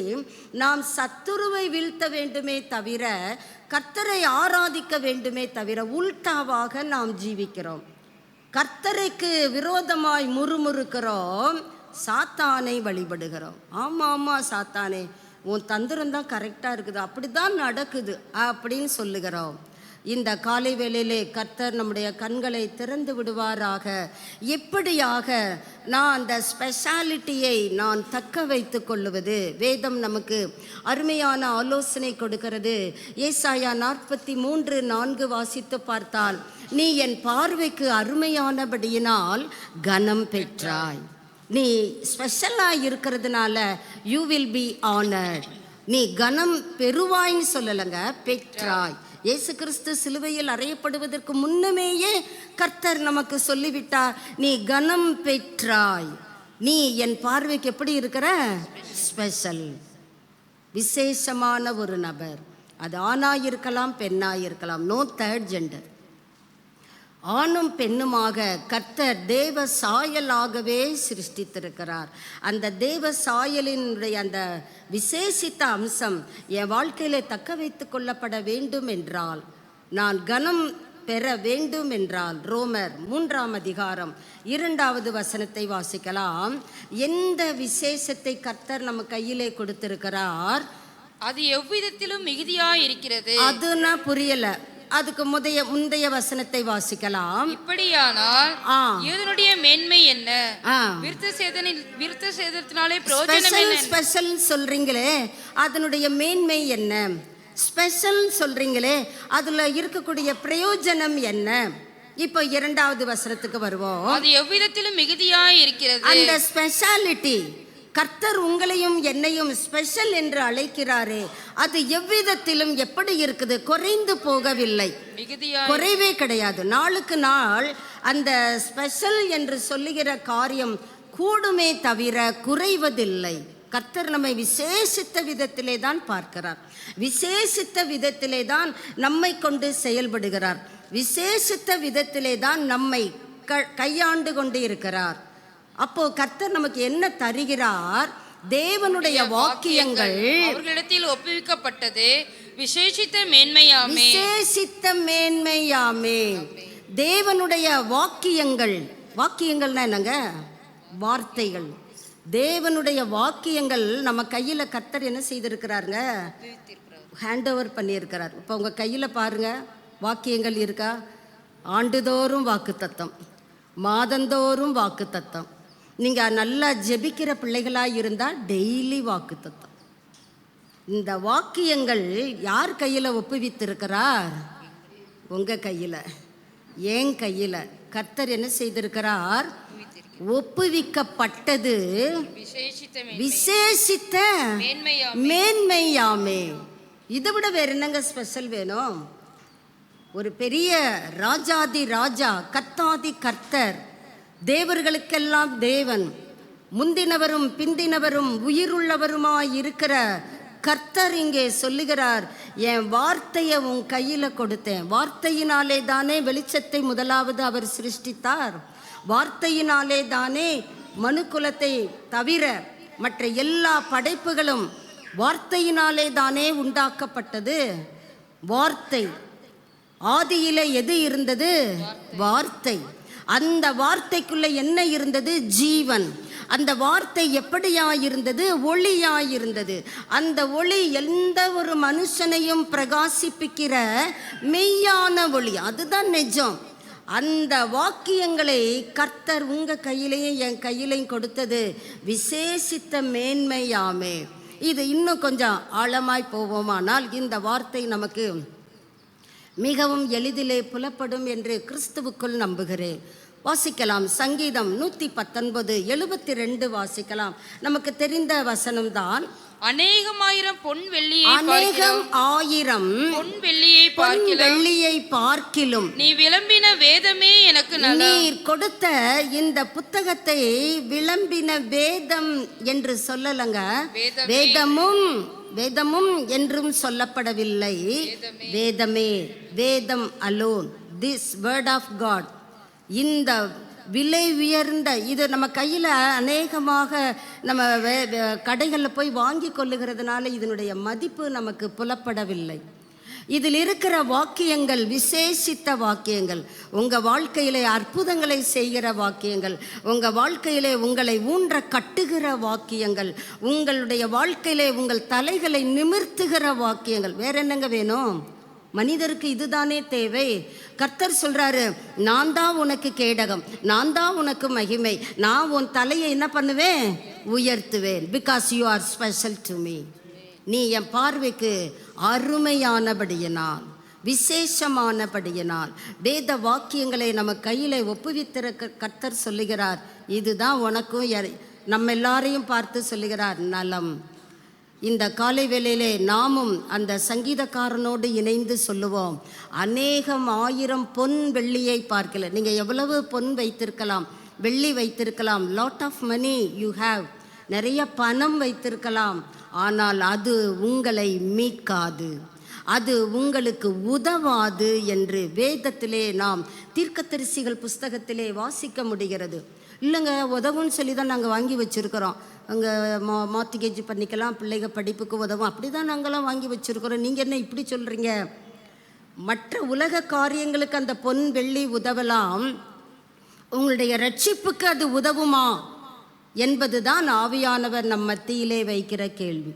நாம் சத்துருவை வீழ்த்த வேண்டுமே தவிர, கர்த்தரை ஆராதிக்க வேண்டுமே தவிர, உல்டாவாக நாம் ஜீவிக்கிறோம். கர்த்தருக்கு விரோதமாய் முறுமுறுக்கிறோம், சாத்தானை வழிபடுகிறோம். ஆமாம் சாத்தானே, உன் தந்திரம் தான் கரெக்டாக இருக்குது, அப்படி தான் நடக்குது அப்படின்னு சொல்லுகிறோம். இந்த காலை வேளையிலே கர்த்தர் நம்முடைய கண்களை திறந்து விடுவாராக. எப்படியாக நான் அந்த ஸ்பெஷாலிட்டியை நான் தக்க வைத்து கொள்ளுவது? வேதம் நமக்கு அருமையான ஆலோசனை கொடுக்கிறது. ஏசாயா 43:4 வாசித்து பார்த்தால், நீ என் பார்வைக்கு அருமையானபடியினால் கனம் பெற்றாய். நீ ஸ்பெஷலாக இருக்கிறதுனால யூ வில் பி ஆனர்ட். நீ கனம் பெறுவாய்ன்னு சொல்லலைங்க, பெற்றாய். இயேசு கிறிஸ்து சிலுவையில் அறையப்படுவதற்கு முன்னமேயே கர்த்தர் நமக்கு சொல்லிவிட்டார், நீ கனம் பெற்றாய். நீ என் பார்வைக்கு எப்படி இருக்கிற? ஸ்பெஷல், விசேஷமான ஒரு நபர். அது ஆணாயிருக்கலாம், பெண்ணாயிருக்கலாம், நோ தேர்ட் ஜெண்டர். ஆணும் பெண்ணுமாக கர்த்தர் தேவ சாயலாகவே சிருஷ்டித்திருக்கிறார். அந்த தேவ சாயலினுடைய அந்த விசேஷித்த அம்சம் என் வாழ்க்கையில் தக்க வைத்து கொள்ளப்பட வேண்டும் என்றால், நான் கனம் பெற வேண்டும் என்றால், ரோமர் 3:2 வாசிக்கலாம். எந்த விசேஷத்தை கர்த்தர் நம்ம கையிலே கொடுத்திருக்கிறார்? அது எவ்விதத்திலும் மிகுதியாய் இருக்கிறது. அதுனா புரியல. அதுக்கு முந்தைய வசனத்தை வாசிக்கலாம். இப்படியானால் இதனுடைய மேன்மை என்ன? விருத்த சேதத்தினாலே பிரயோஜனம் என்ன? ஸ்பெஷல் சொல்றீங்களே, அதனுடைய மேன்மை என்ன? ஸ்பெஷல் சொல்றீங்களே, அதுல இருக்கக்கூடிய பிரயோஜனம் என்ன? இப்போ 2வது வசனத்துக்கு வருவோம். அது எவ்விதத்திலும் மிகுதியாய் இருக்கிறது. அந்த ஸ்பெஷாலிட்டி, கர்த்தர் உங்களையும் என்னையும் ஸ்பெஷல் என்று அழைக்கிறாரே, அது எவ்விதத்திலும் எப்படி இருக்குது? குறைந்து போகவில்லை, குறைவே கிடையாது. நாளுக்கு நாள் அந்த ஸ்பெஷல் என்று சொல்லுகிற காரியம் கூடுமே தவிர குறைவதில்லை. கர்த்தர் நம்மை விசேஷித்த விதத்திலே தான் பார்க்கிறார், விசேஷித்த விதத்திலே தான் நம்மை கொண்டு செயல்படுகிறார், விசேஷித்த விதத்திலே தான் நம்மை கையாண்டு கொண்டு இருக்கிறார். அப்போ கர்த்தர் நமக்கு என்ன தருகிறார்? தேவனுடைய வாக்கியங்கள் அவர்களிடத்தில் ஒப்புவிக்கப்பட்டது விசேஷித்த மேன்மையாமே, விசேஷித்த மேன்மையாமே. தேவனுடைய வாக்கியங்கள், வாக்கியங்கள்னா என்னங்க? வார்த்தைகள். தேவனுடைய வாக்கியங்கள் நம்ம கையில் கர்த்தர் என்ன செய்திருக்கிறாருங்க? ஹேண்ட் ஓவர் பண்ணியிருக்கிறார். இப்போ உங்கள் கையில் பாருங்க, வாக்கியங்கள் இருக்கா? ஆண்டுதோறும் வாக்குத்தத்தம், மாதந்தோறும் வாக்குத்தத்தம். நீங்கள் நல்லா ஜெபிக்கிற பிள்ளைகளாக இருந்தால் டெய்லி வாக்குத்தத்தம். இந்த வாக்கியங்கள் யார் கையில் ஒப்புவித்திருக்கிறார்? உங்கள் கையில், என் கையில். கர்த்தர் என்ன செய்திருக்கிறார்? ஒப்புவிக்கப்பட்டது விசேஷித்த மேன்மையாமே. இதை விட வேற என்னங்க ஸ்பெஷல் வேணும்? ஒரு பெரிய ராஜாதி ராஜா, கர்த்தாதி கர்த்தர், தேவர்களுக்கெல்லாம் தேவன், முந்தினவரும் பிந்தினவரும் உயிருள்ளவருமாய் இருக்கிற கர்த்தர் இங்கே சொல்லுகிறார், என் வார்த்தையை உன் கையில் கொடுத்தேன். வார்த்தையினாலே தானே வெளிச்சத்தை முதலாவது அவர் சிருஷ்டித்தார். வார்த்தையினாலே தானே மனுக்குலத்தை தவிர மற்ற எல்லா படைப்புகளும் வார்த்தையினாலே தானே உண்டாக்கப்பட்டது. வார்த்தை, ஆதியிலே எது இருந்தது? வார்த்தை. அந்த வார்த்தைக்குள்ள என்ன இருந்தது? ஜீவன். அந்த வார்த்தை எப்படியாயிருந்தது? ஒளியாயிருந்தது. அந்த ஒளி எந்த ஒரு மனுஷனையும் பிரகாசிப்பிக்கிற மெய்யான ஒளி, அதுதான் நிஜம். அந்த வாக்கியங்களை கர்த்தர் உங்கள் கையிலையும் என் கையிலையும் கொடுத்தது விசேஷித்த மேன்மையாமே. இது இன்னும் கொஞ்சம் ஆழமாய் போவோமானால் இந்த வார்த்தை நமக்கு மிகவும் எளிதிலே புலப்படும் என்று கிறிஸ்துவுக்குள் நம்புகிறேன். வாசிக்கலாம். சங்கீதம் 119 72 வாசிக்கலாம். நமக்கு தெரிந்த வசனம்தான். அநேகமாயிரம் பொன் வெள்ளியை அநேகம் ஆயிரம் பொன் வெள்ளியை பொன் வெள்ளியை பார்க்கிலும் நீ விளம்பின வேதமே எனக்கு நீர் கொடுத்த இந்த புத்தகத்தை விளம்பின வேதம் என்று சொல்லலங்க, வேதமும் என்றும் சொல்லப்படவில்லை. வேதமே, வேதம் alone, this word of God. இந்த விலை உயர்ந்த இது நம்ம கையில் அநேகமாக நம்ம கடைகளில் போய் வாங்கி கொள்ளுகிறதுனால இதனுடைய மதிப்பு நமக்கு புலப்படவில்லை. இதில் இருக்கிற வாக்கியங்கள் விசேஷித்த வாக்கியங்கள், உங்கள் வாழ்க்கையிலே அற்புதங்களை செய்கிற வாக்கியங்கள், உங்கள் வாழ்க்கையிலே உங்களை ஊன்ற கட்டுகிற வாக்கியங்கள், உங்களுடைய வாழ்க்கையிலே உங்கள் தலைகளை நிமிர்த்துகிற வாக்கியங்கள். வேற என்னங்க வேணும்? மனிதருக்கு இதுதானே தேவை. கர்த்தர் சொல்றாரு, நான் தான் உனக்கு கேடகம், நான் தான் உனக்கு மகிமை, நான் உன் தலையை என்ன பண்ணுவேன்? உயர்த்துவேன். Because you are special to me. நீ என் பார்வைக்கு அருமையானபடியினால், விசேஷமானபடியினால். வேத வாக்கியங்களை நம்ம கையில் ஒப்புவித்திருக்க கர்த்தர் சொல்லுகிறார், இதுதான் உனக்கும் நம்ம எல்லாரையும் பார்த்து சொல்லுகிறார் நலம். இந்த காலை வேளையிலே நாமும் அந்த சங்கீதக்காரனோடு இணைந்து சொல்லுவோம், அநேகம் ஆயிரம் பொன் வெள்ளியை பார்க்கல. நீங்கள் எவ்வளவு பொன் வைத்திருக்கலாம், வெள்ளி வைத்திருக்கலாம், lot of money you have, நிறைய பணம் வைத்திருக்கலாம், ஆனால் அது உங்களை மீட்காது, அது உங்களுக்கு உதவாது என்று வேதத்திலே நாம் தீர்க்கதரிசிகள் புஸ்தகத்திலே வாசிக்க முடிகிறது. இல்லைங்க, உதவுன்னு சொல்லி தான் நாங்கள் வாங்கி வச்சுருக்கிறோம், அங்கே மார்ட்கேஜ் பண்ணிக்கலாம், பிள்ளைங்க படிப்புக்கு உதவும், அப்படி தான் நாங்களாம் வாங்கி வச்சுருக்கிறோம். நீங்கள் என்ன இப்படி சொல்கிறீங்க? மற்ற உலக காரியங்களுக்கு அந்த பொன் வெள்ளி உதவலாம், உங்களுடைய ரட்சிப்புக்கு அது உதவுமா என்பது தான் ஆவியானவர் நம் மத்தியிலே வைக்கிற கேள்வி.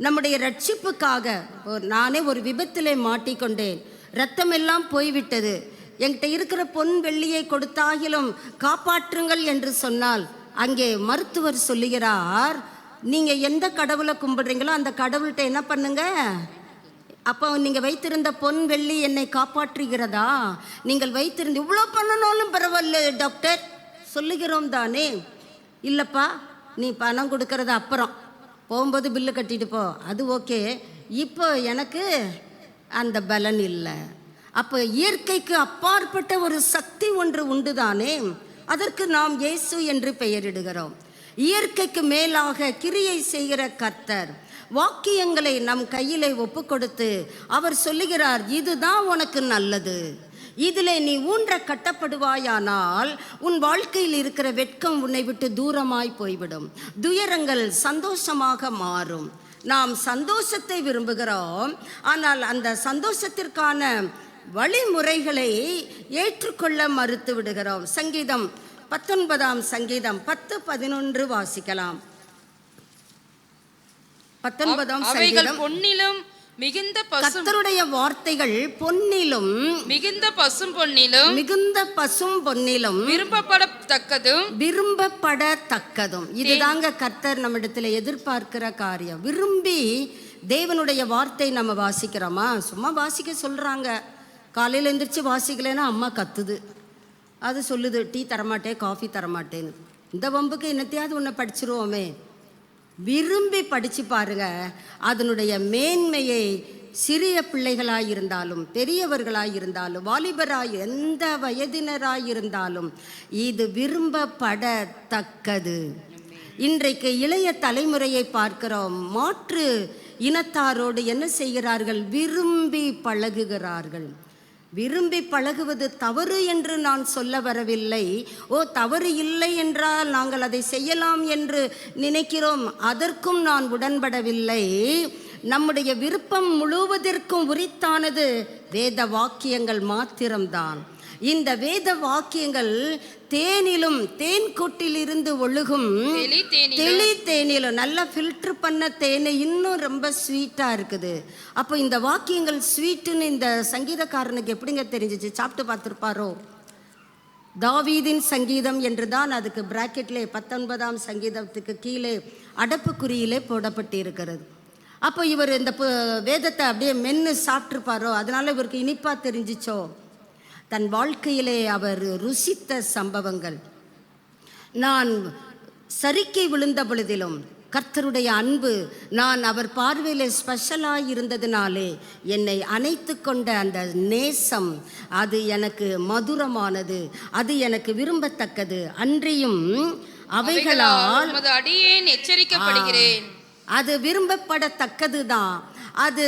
நம்முடைய ரட்சிப்புக்காக நானே ஒரு விபத்திலே மாட்டிக்கொண்டேன், இரத்தமெல்லாம் போய்விட்டது, என்கிட்ட இருக்கிற பொன் வெள்ளியை கொடுத்தாகிலும் காப்பாற்றுங்கள் என்று சொன்னால், அங்கே மருத்துவர் சொல்லுகிறார், நீங்கள் எந்த கடவுளை கும்பிடுறீங்களோ அந்த கடவுள்கிட்ட என்ன பண்ணுங்க, அப்போ நீங்கள் வைத்திருந்த பொன் வெள்ளி என்னை காப்பாற்றுகிறதா? நீங்கள் வைத்திருந்த இவ்வளோ பண்ணனாலும் பரவாயில்ல டாக்டர் சொல்லுகிறோம் தானே. இல்லைப்பா, நீ பணம் கொடுக்கறது அப்புறம், போகும்போது பில்லு கட்டிட்டு போ, அது ஓகே, இப்போ எனக்கு அந்த பலன் இல்லை. அப்போ இயற்கைக்கு அப்பாற்பட்ட ஒரு சக்தி ஒன்று உண்டு தானே, அதற்கு நாம் இயேசு என்று பெயரிடுகிறோம். இயற்கைக்கு மேலாக கிரியை செய்கிற கர்த்தர் வாக்கியங்களை நம் கையிலே ஒப்பு கொடுத்து அவர் சொல்லுகிறார், இதுதான் உனக்கு நல்லது, இதிலே நீ ஊன்ற கட்டப்படுவாயானால் உன் வாழ்க்கையில் இருக்கிற வெட்கம் உன்னை விட்டு தூரமாய் போய்விடும், துயரங்கள் சந்தோஷமாக மாறும். நாம் சந்தோஷத்தை விரும்புகிறோம், ஆனால் அந்த சந்தோஷத்திற்கான வழிமுறைகளை ஏற்றுக்கொள்ள மறுத்து விடுகிறோம். சங்கீதம் 19 சங்கீதம் 10-11 வாசிக்கலாம். 19 சங்கீதம். பொன்னிலும் மிகுந்த கர்த்தருடைய வார்த்தைகள் பொன்னிலும் மிகுந்த பசும் பொன்னிலும் மிகுந்த பசும் பொன்னிலும் விரும்பப்படத்தக்கதும். இதுதாங்க கர்த்தர் நம்மிடத்தில் எதிர்பார்க்கிற காரியம். விரும்பி தேவனுடைய வார்த்தை நம்ம வாசிக்கிறோமா? சும்மா வாசிக்க சொல்றாங்க, காலையில் எழுந்திரிச்சு வாசிக்கலைன்னா அம்மா கத்துது, அது சொல்லுது டீ தரமாட்டேன், காஃபி தரமாட்டேன்னு. இந்த வம்புக்கு என்னத்தையாவது ஒன்று படிச்சிருவோமே. விரும்பி படித்து பாருங்க, அதனுடைய மேன்மையை சிறிய பிள்ளைகளாய் இருந்தாலும் பெரியவர்களாய் இருந்தாலும் வாலிபராய் எந்த வயதினராய் இருந்தாலும் இது விரும்பப்படத்தக்கது. இன்றைக்கு இளைய தலைமுறையை பார்க்கிறோம், மாற்று இனத்தாரோடு என்ன செய்கிறார்கள்? விரும்பி பழகுகிறார்கள். விரும்பி பழகுவது தவறு என்று நான் சொல்ல வரவில்லை. தவறு இல்லை என்றால் நாங்கள் அதை செய்யலாம் என்று நினைக்கிறோம், அதற்கும் நான் உடன்படவில்லை. நம்முடைய விருப்பம் முழுவதற்கும் உரித்தானது வேத வாக்கியங்கள் மாத்திரம்தான். இந்த வேத வாக்கியங்கள் தேனிலும் தேன் கூட்டிலிருந்து ஒழுகும் தெளி தேனிலும் நல்லா ஃபில்டர் பண்ண தேனை இன்னும் ரொம்ப ஸ்வீட்டாக இருக்குது. அப்போ இந்த வாக்கியங்கள் ஸ்வீட்டுன்னு இந்த சங்கீதக்காரனுக்கு எப்படிங்க தெரிஞ்சிச்சு? சாப்பிட்டு பார்த்துருப்பாரோ? தாவீதின் சங்கீதம் என்று தான் அதுக்கு பிராக்கெட்லே 19 சங்கீதத்துக்கு கீழே அடப்புக்குறியிலே போடப்பட்டு இருக்கிறது. அப்போ இவர் இந்த வேதத்தை அப்படியே மென்று சாப்பிட்ருப்பாரோ, அதனால இவருக்கு இனிப்பாக தெரிஞ்சிச்சோ? தன் வாழ்க்கையிலே அவர் ருசித்த சம்பவங்கள். நான் சரிக்கை விழுந்த பொழுதிலும் கர்த்தருடைய அன்பு, நான் அவர் பார்வையில் ஸ்பெஷலாக இருந்ததினாலே என்னை அணைத்து கொண்ட அந்த நேசம், அது எனக்கு மதுரமானது, அது எனக்கு விரும்பத்தக்கது. அன்றியும் அவைகளால் உமது அடியேன் எச்சரிக்கப்படுகிறேன். அது விரும்பப்படத்தக்கது தான், அது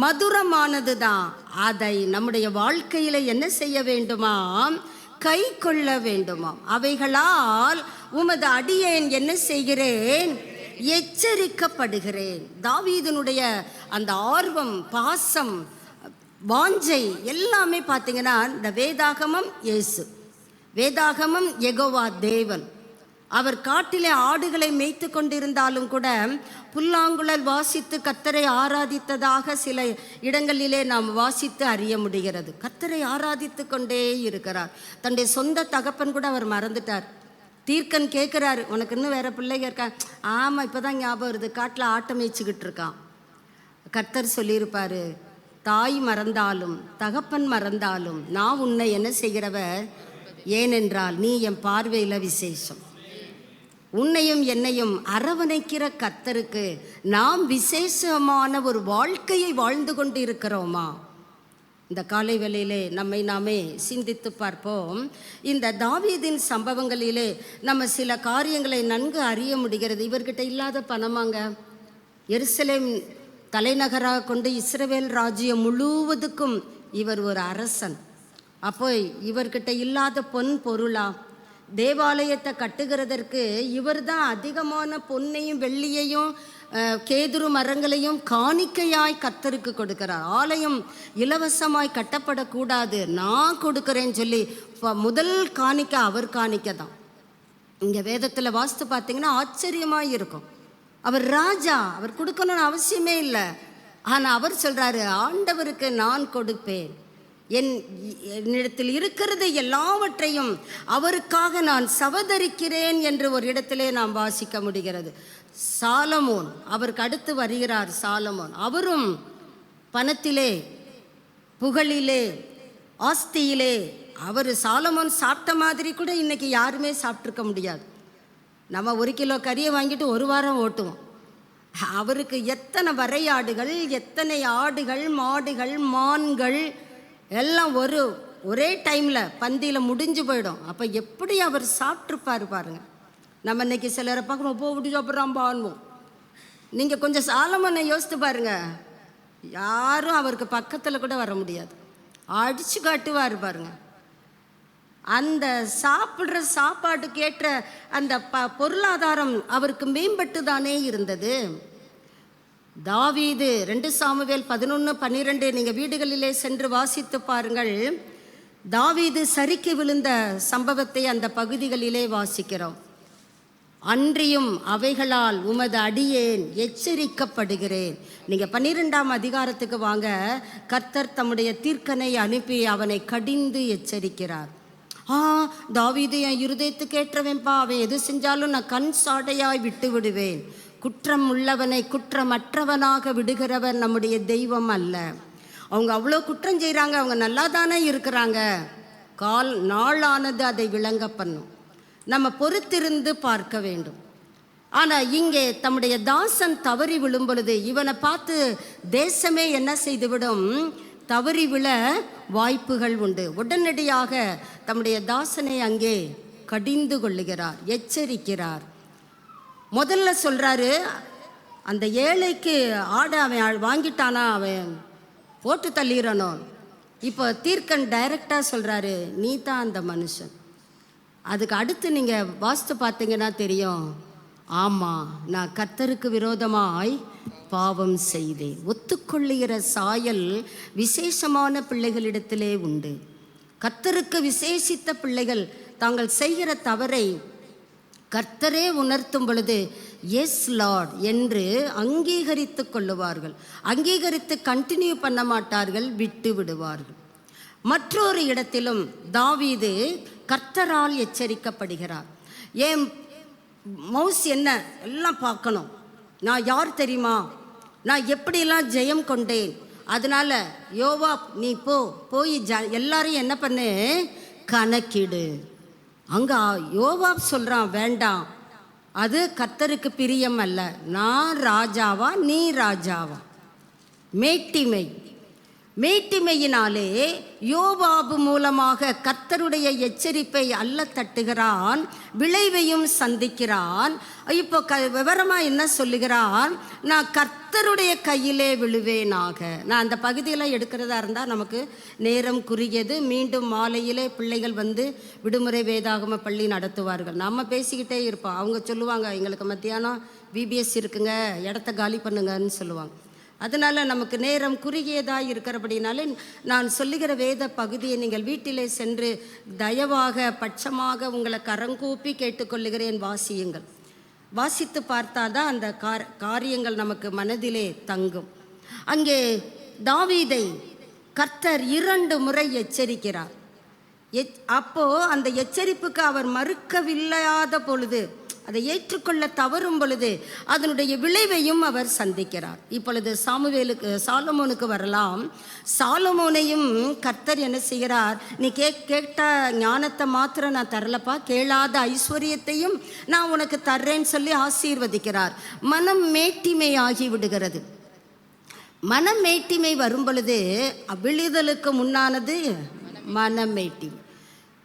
மதுரமானது தான். அதை நம்முடைய வாழ்க்கையில என்ன செய்ய வேண்டுமாம்? கை கொள்ள வேண்டுமாம். அவைகளால் உமது அடியேன் என்ன செய்கிறேன்? எச்சரிக்கப்படுகிறேன். தாவீதுனுடைய அந்த ஆர்வம், பாசம், வாஞ்சை எல்லாமே பார்த்தீங்கன்னா இந்த வேதாகமம் இயேசு, வேதாகமம் யெகோவா தேவன். அவர் காட்டிலே ஆடுகளை மேய்த்து கொண்டிருந்தாலும் கூட புல்லாங்குழல் வாசித்து கர்த்தரை ஆராதித்ததாக சில இடங்களிலே நாம் வாசித்து அறிய முடிகிறது. கர்த்தரை ஆராதித்து கொண்டே இருக்கிறார். தன்னுடைய சொந்த தகப்பன் கூட அவர் மறந்துட்டார். தீர்க்கன் கேட்குறாரு, உனக்கு இன்னும் வேற பிள்ளைங்க இருக்கா? ஆமாம், இப்போ தான் ஞாபகம் வருது, காட்டில் ஆட்டம் மேய்ச்சிக்கிட்டு இருக்கான். கர்த்தர் சொல்லியிருப்பார், தாய் மறந்தாலும் தகப்பன் மறந்தாலும் நான் உன்னை என்ன செய்கிறவர்? ஏனென்றால் நீ என் பார்வையில் விசேஷம். உன்னையும் என்னையும் அரவணைக்கிற கர்த்தருக்கு நாம் விசேஷமான ஒரு வாழ்க்கையை வாழ்ந்து கொண்டு இருக்கிறோமா? இந்த காலை வேளையிலே நம்மை நாமே சிந்தித்து பார்ப்போம். இந்த தாவீதின் சம்பவங்களிலே நம்ம சில காரியங்களை நன்கு அறிய முடிகிறது. இவர்கிட்ட இல்லாத பணமாங்க. எருசலேம் தலைநகராக கொண்டு இஸ்ரவேல் ராஜ்யம் முழுவதுக்கும் இவர் ஒரு அரசன். அப்போ இவர்கிட்ட இல்லாத பொன் பொருளா? தேவாலயத்தை கட்டுகிறதற்கு இவர் தான் அதிகமான பொன்னையும் வெள்ளியையும் கேதுரு மரங்களையும் காணிக்கையாய் கர்த்தருக்கு கொடுக்கிறார். ஆலயம் இலவசமாய் கட்டப்படக்கூடாது, நான் கொடுக்குறேன்னு சொல்லி முதல் காணிக்கை அவர் காணிக்கை தான். இங்கே வேதத்தில் வாஸ்து பார்த்தீங்கன்னா ஆச்சரியமாக இருக்கும். அவர் ராஜா, அவர் கொடுக்கணும்னு அவசியமே இல்லை. ஆனால் அவர் சொல்கிறாரு, ஆண்டவருக்கு நான் கொடுப்பேன், என்னிடத்தில் இருக்கிறது எல்லாவற்றையும் அவருக்காக நான் சவதரிக்கிறேன் என்று ஒரு இடத்திலே நாம் வாசிக்க முடிகிறது. சாலமோன், அவருக்கு அடுத்து வருகிறார் சாலமோன். அவரும் பணத்திலே, புகழிலே, ஆஸ்தியிலே அவர் சாலமோன் சாப்பிட்ட மாதிரி கூட இன்னைக்கு யாருமே சாப்பிட்ருக்க முடியாது. நம்ம 1 கிலோ கறியை வாங்கிட்டு 1 வாரம் ஓட்டுவோம். அவருக்கு எத்தனை வரையாடுகள், எத்தனை ஆடுகள், மாடுகள், மான்கள் எல்லாம் ஒரே டைமில் பந்தியில் முடிஞ்சு போயிடும். அப்போ எப்படி அவர் சாப்பிட்ருப்பாரு பாருங்க. நம்ம இன்னைக்கு சிலரை பார்க்கணும், போ விட்டு சாப்பிட்றான் பான்வோம். நீங்கள் கொஞ்சம் சாலமோனை யோசித்து பாருங்க, யாரும் அவருக்கு பக்கத்தில் கூட வர முடியாது, அடிச்சு காட்டுவார் பாருங்க. அந்த சாப்பிட்ற சாப்பாட்டுக்கு ஏற்ற அந்த பொருளாதாரம் அவருக்கு மேம்பட்டு தானே இருந்தது. தாவீது 2 சாமுவேல் 11:12 நீங்கள் வீடுகளிலே சென்று வாசித்து பாருங்கள். தாவீது சரிக்கு விழுந்த சம்பவத்தை அந்த பகுதிகளிலே வாசிக்கிறோம். அன்றியும் அவைகளால் உமது அடியேன் எச்சரிக்கப்படுகிறேன். நீங்கள் 12ஆம் அதிகாரத்துக்கு வாங்க. கர்த்தர் தம்முடைய தீர்க்கனை அனுப்பி அவனை கடிந்து எச்சரிக்கிறார். தாவீது என் இருதயத்துக்கு ஏற்றவேன்பா, அவன் எது செஞ்சாலும் நான் கண் சாடையாய் விட்டு விடுவேன். குற்றம் உள்ளவனை குற்றமற்றவனாக விடுகிறவர் நம்முடைய தெய்வம் அல்ல. அவங்க அவ்வளோ குற்றம் செய்கிறாங்க, அவங்க நல்லா தானே இருக்கிறாங்க. நாளானது அதை விளங்க பண்ணும். நம்ம பொறுத்திருந்து பார்க்க வேண்டும். ஆனால் இங்கே தம்முடைய தாசன் தவறி விழும் பொழுது இவனை பார்த்து தேசமே என்ன செய்துவிடும்? தவறி விழ வாய்ப்புகள் உண்டு. உடனடியாக தம்முடைய தாசனை அங்கே கடிந்து கொள்ளுகிறார், எச்சரிக்கிறார். முதல்ல சொல்கிறாரு, அந்த ஏழைக்கு ஆடை அவன் வாங்கிட்டானா அவன் போட்டு தள்ளிடணும். இப்போ தீர்க்கன் டைரக்டாக சொல்கிறாரு, நீ தான் அந்த மனுஷன். அதுக்கு அடுத்து நீங்கள் வாஸ்து பார்த்தீங்கன்னா தெரியும், ஆமாம் நான் கர்த்தருக்கு விரோதமாய் பாவம் செய்தேன். ஒத்துக்கொள்ளுகிற சாயல் விசேஷமான பிள்ளைகளிடத்திலே உண்டு. கர்த்தருக்கு விசேஷித்த பிள்ளைகள் தாங்கள் செய்கிற தவறை கர்த்தரே உணர்த்தும் பொழுது எஸ் லார்ட் என்று அங்கீகரித்து கொள்ளுவார்கள். அங்கீகரித்து கண்டினியூ பண்ண மாட்டார்கள், விட்டு விடுவார்கள். மற்றொரு இடத்திலும் தாவீது கர்த்தரால் எச்சரிக்கப்படுகிறார். ஏன் மவுஸ் என்ன எல்லாம் பார்க்கணும், நான் யார் தெரியுமா, நான் எப்படிலாம் ஜெயம் கொண்டேன், அதனால யோவாப் நீ போய் எல்லாரையும் என்ன பண்ணு, கணக்கிடு. அங்க யோவாப் சொல்றான், வேண்டாம், அது கர்த்தருக்கு பிரியம் அல்ல. நான் ராஜாவா நீ ராஜாவா? மேட்டிமையினாலே யோவாபு மூலமாக கர்த்தருடைய எச்சரிப்பை அல்ல தட்டுகிறான், விளைவையும் சந்திக்கிறான். இப்போ விவரமா என்ன சொல்லுகிறான், நான் கர்த்தருடைய கையிலே விழுவேனாக. நான் அந்த பகுதியெல்லாம் எடுக்கிறதா இருந்தால் நமக்கு நேரம் குறுகியது. மீண்டும் மாலையிலே பிள்ளைகள் வந்து விடுமுறை வேதாகம பள்ளி நடத்துவார்கள். நம்ம பேசிக்கிட்டே இருப்போம். அவங்க சொல்லுவாங்க, எங்களுக்கு மத்தியானம் விபிஎஸ் இருக்குங்க, இடத்த காலி பண்ணுங்கன்னு சொல்லுவாங்க. அதனால் நமக்கு நேரம் குறுகியதாக இருக்கிறபடினாலே நான் சொல்லுகிற வேத பகுதியை நீங்கள் வீட்டிலே சென்று தயவாக பட்சமாக உங்களை கரங்கூப்பி கேட்டுக்கொள்ளுகிறேன், வாசியுங்கள். வாசித்து பார்த்தாதான் அந்த காரியங்கள் நமக்கு மனதிலே தங்கும். அங்கே தாவீதை கர்த்தர் 2 முறை எச்சரிக்கிறார். அப்போ அந்த எச்சரிப்புக்கு அவர் மறுக்கவில்லாத பொழுது, அதை ஏற்றுக்கொள்ள தவறும் பொழுது அதனுடைய விளைவையும் அவர் சந்திக்கிறார். இப்பொழுது சாலமோனுக்கு வரலாம். சாலமோனையும் கர்த்தர் என்ன செய்கிறார், நீ கேட்ட ஞானத்தை மாத்திரம் நான் தரலப்பா, கேளாத ஐஸ்வர்யத்தையும் நான் உனக்கு தர்றேன்னு சொல்லி ஆசீர்வதிக்கிறார். மனம் மேட்டிமையாகி விடுகிறது. மனம் மேட்டிமை வரும் பொழுது விழுதலுக்கு முன்னானது மனமேட்டிமை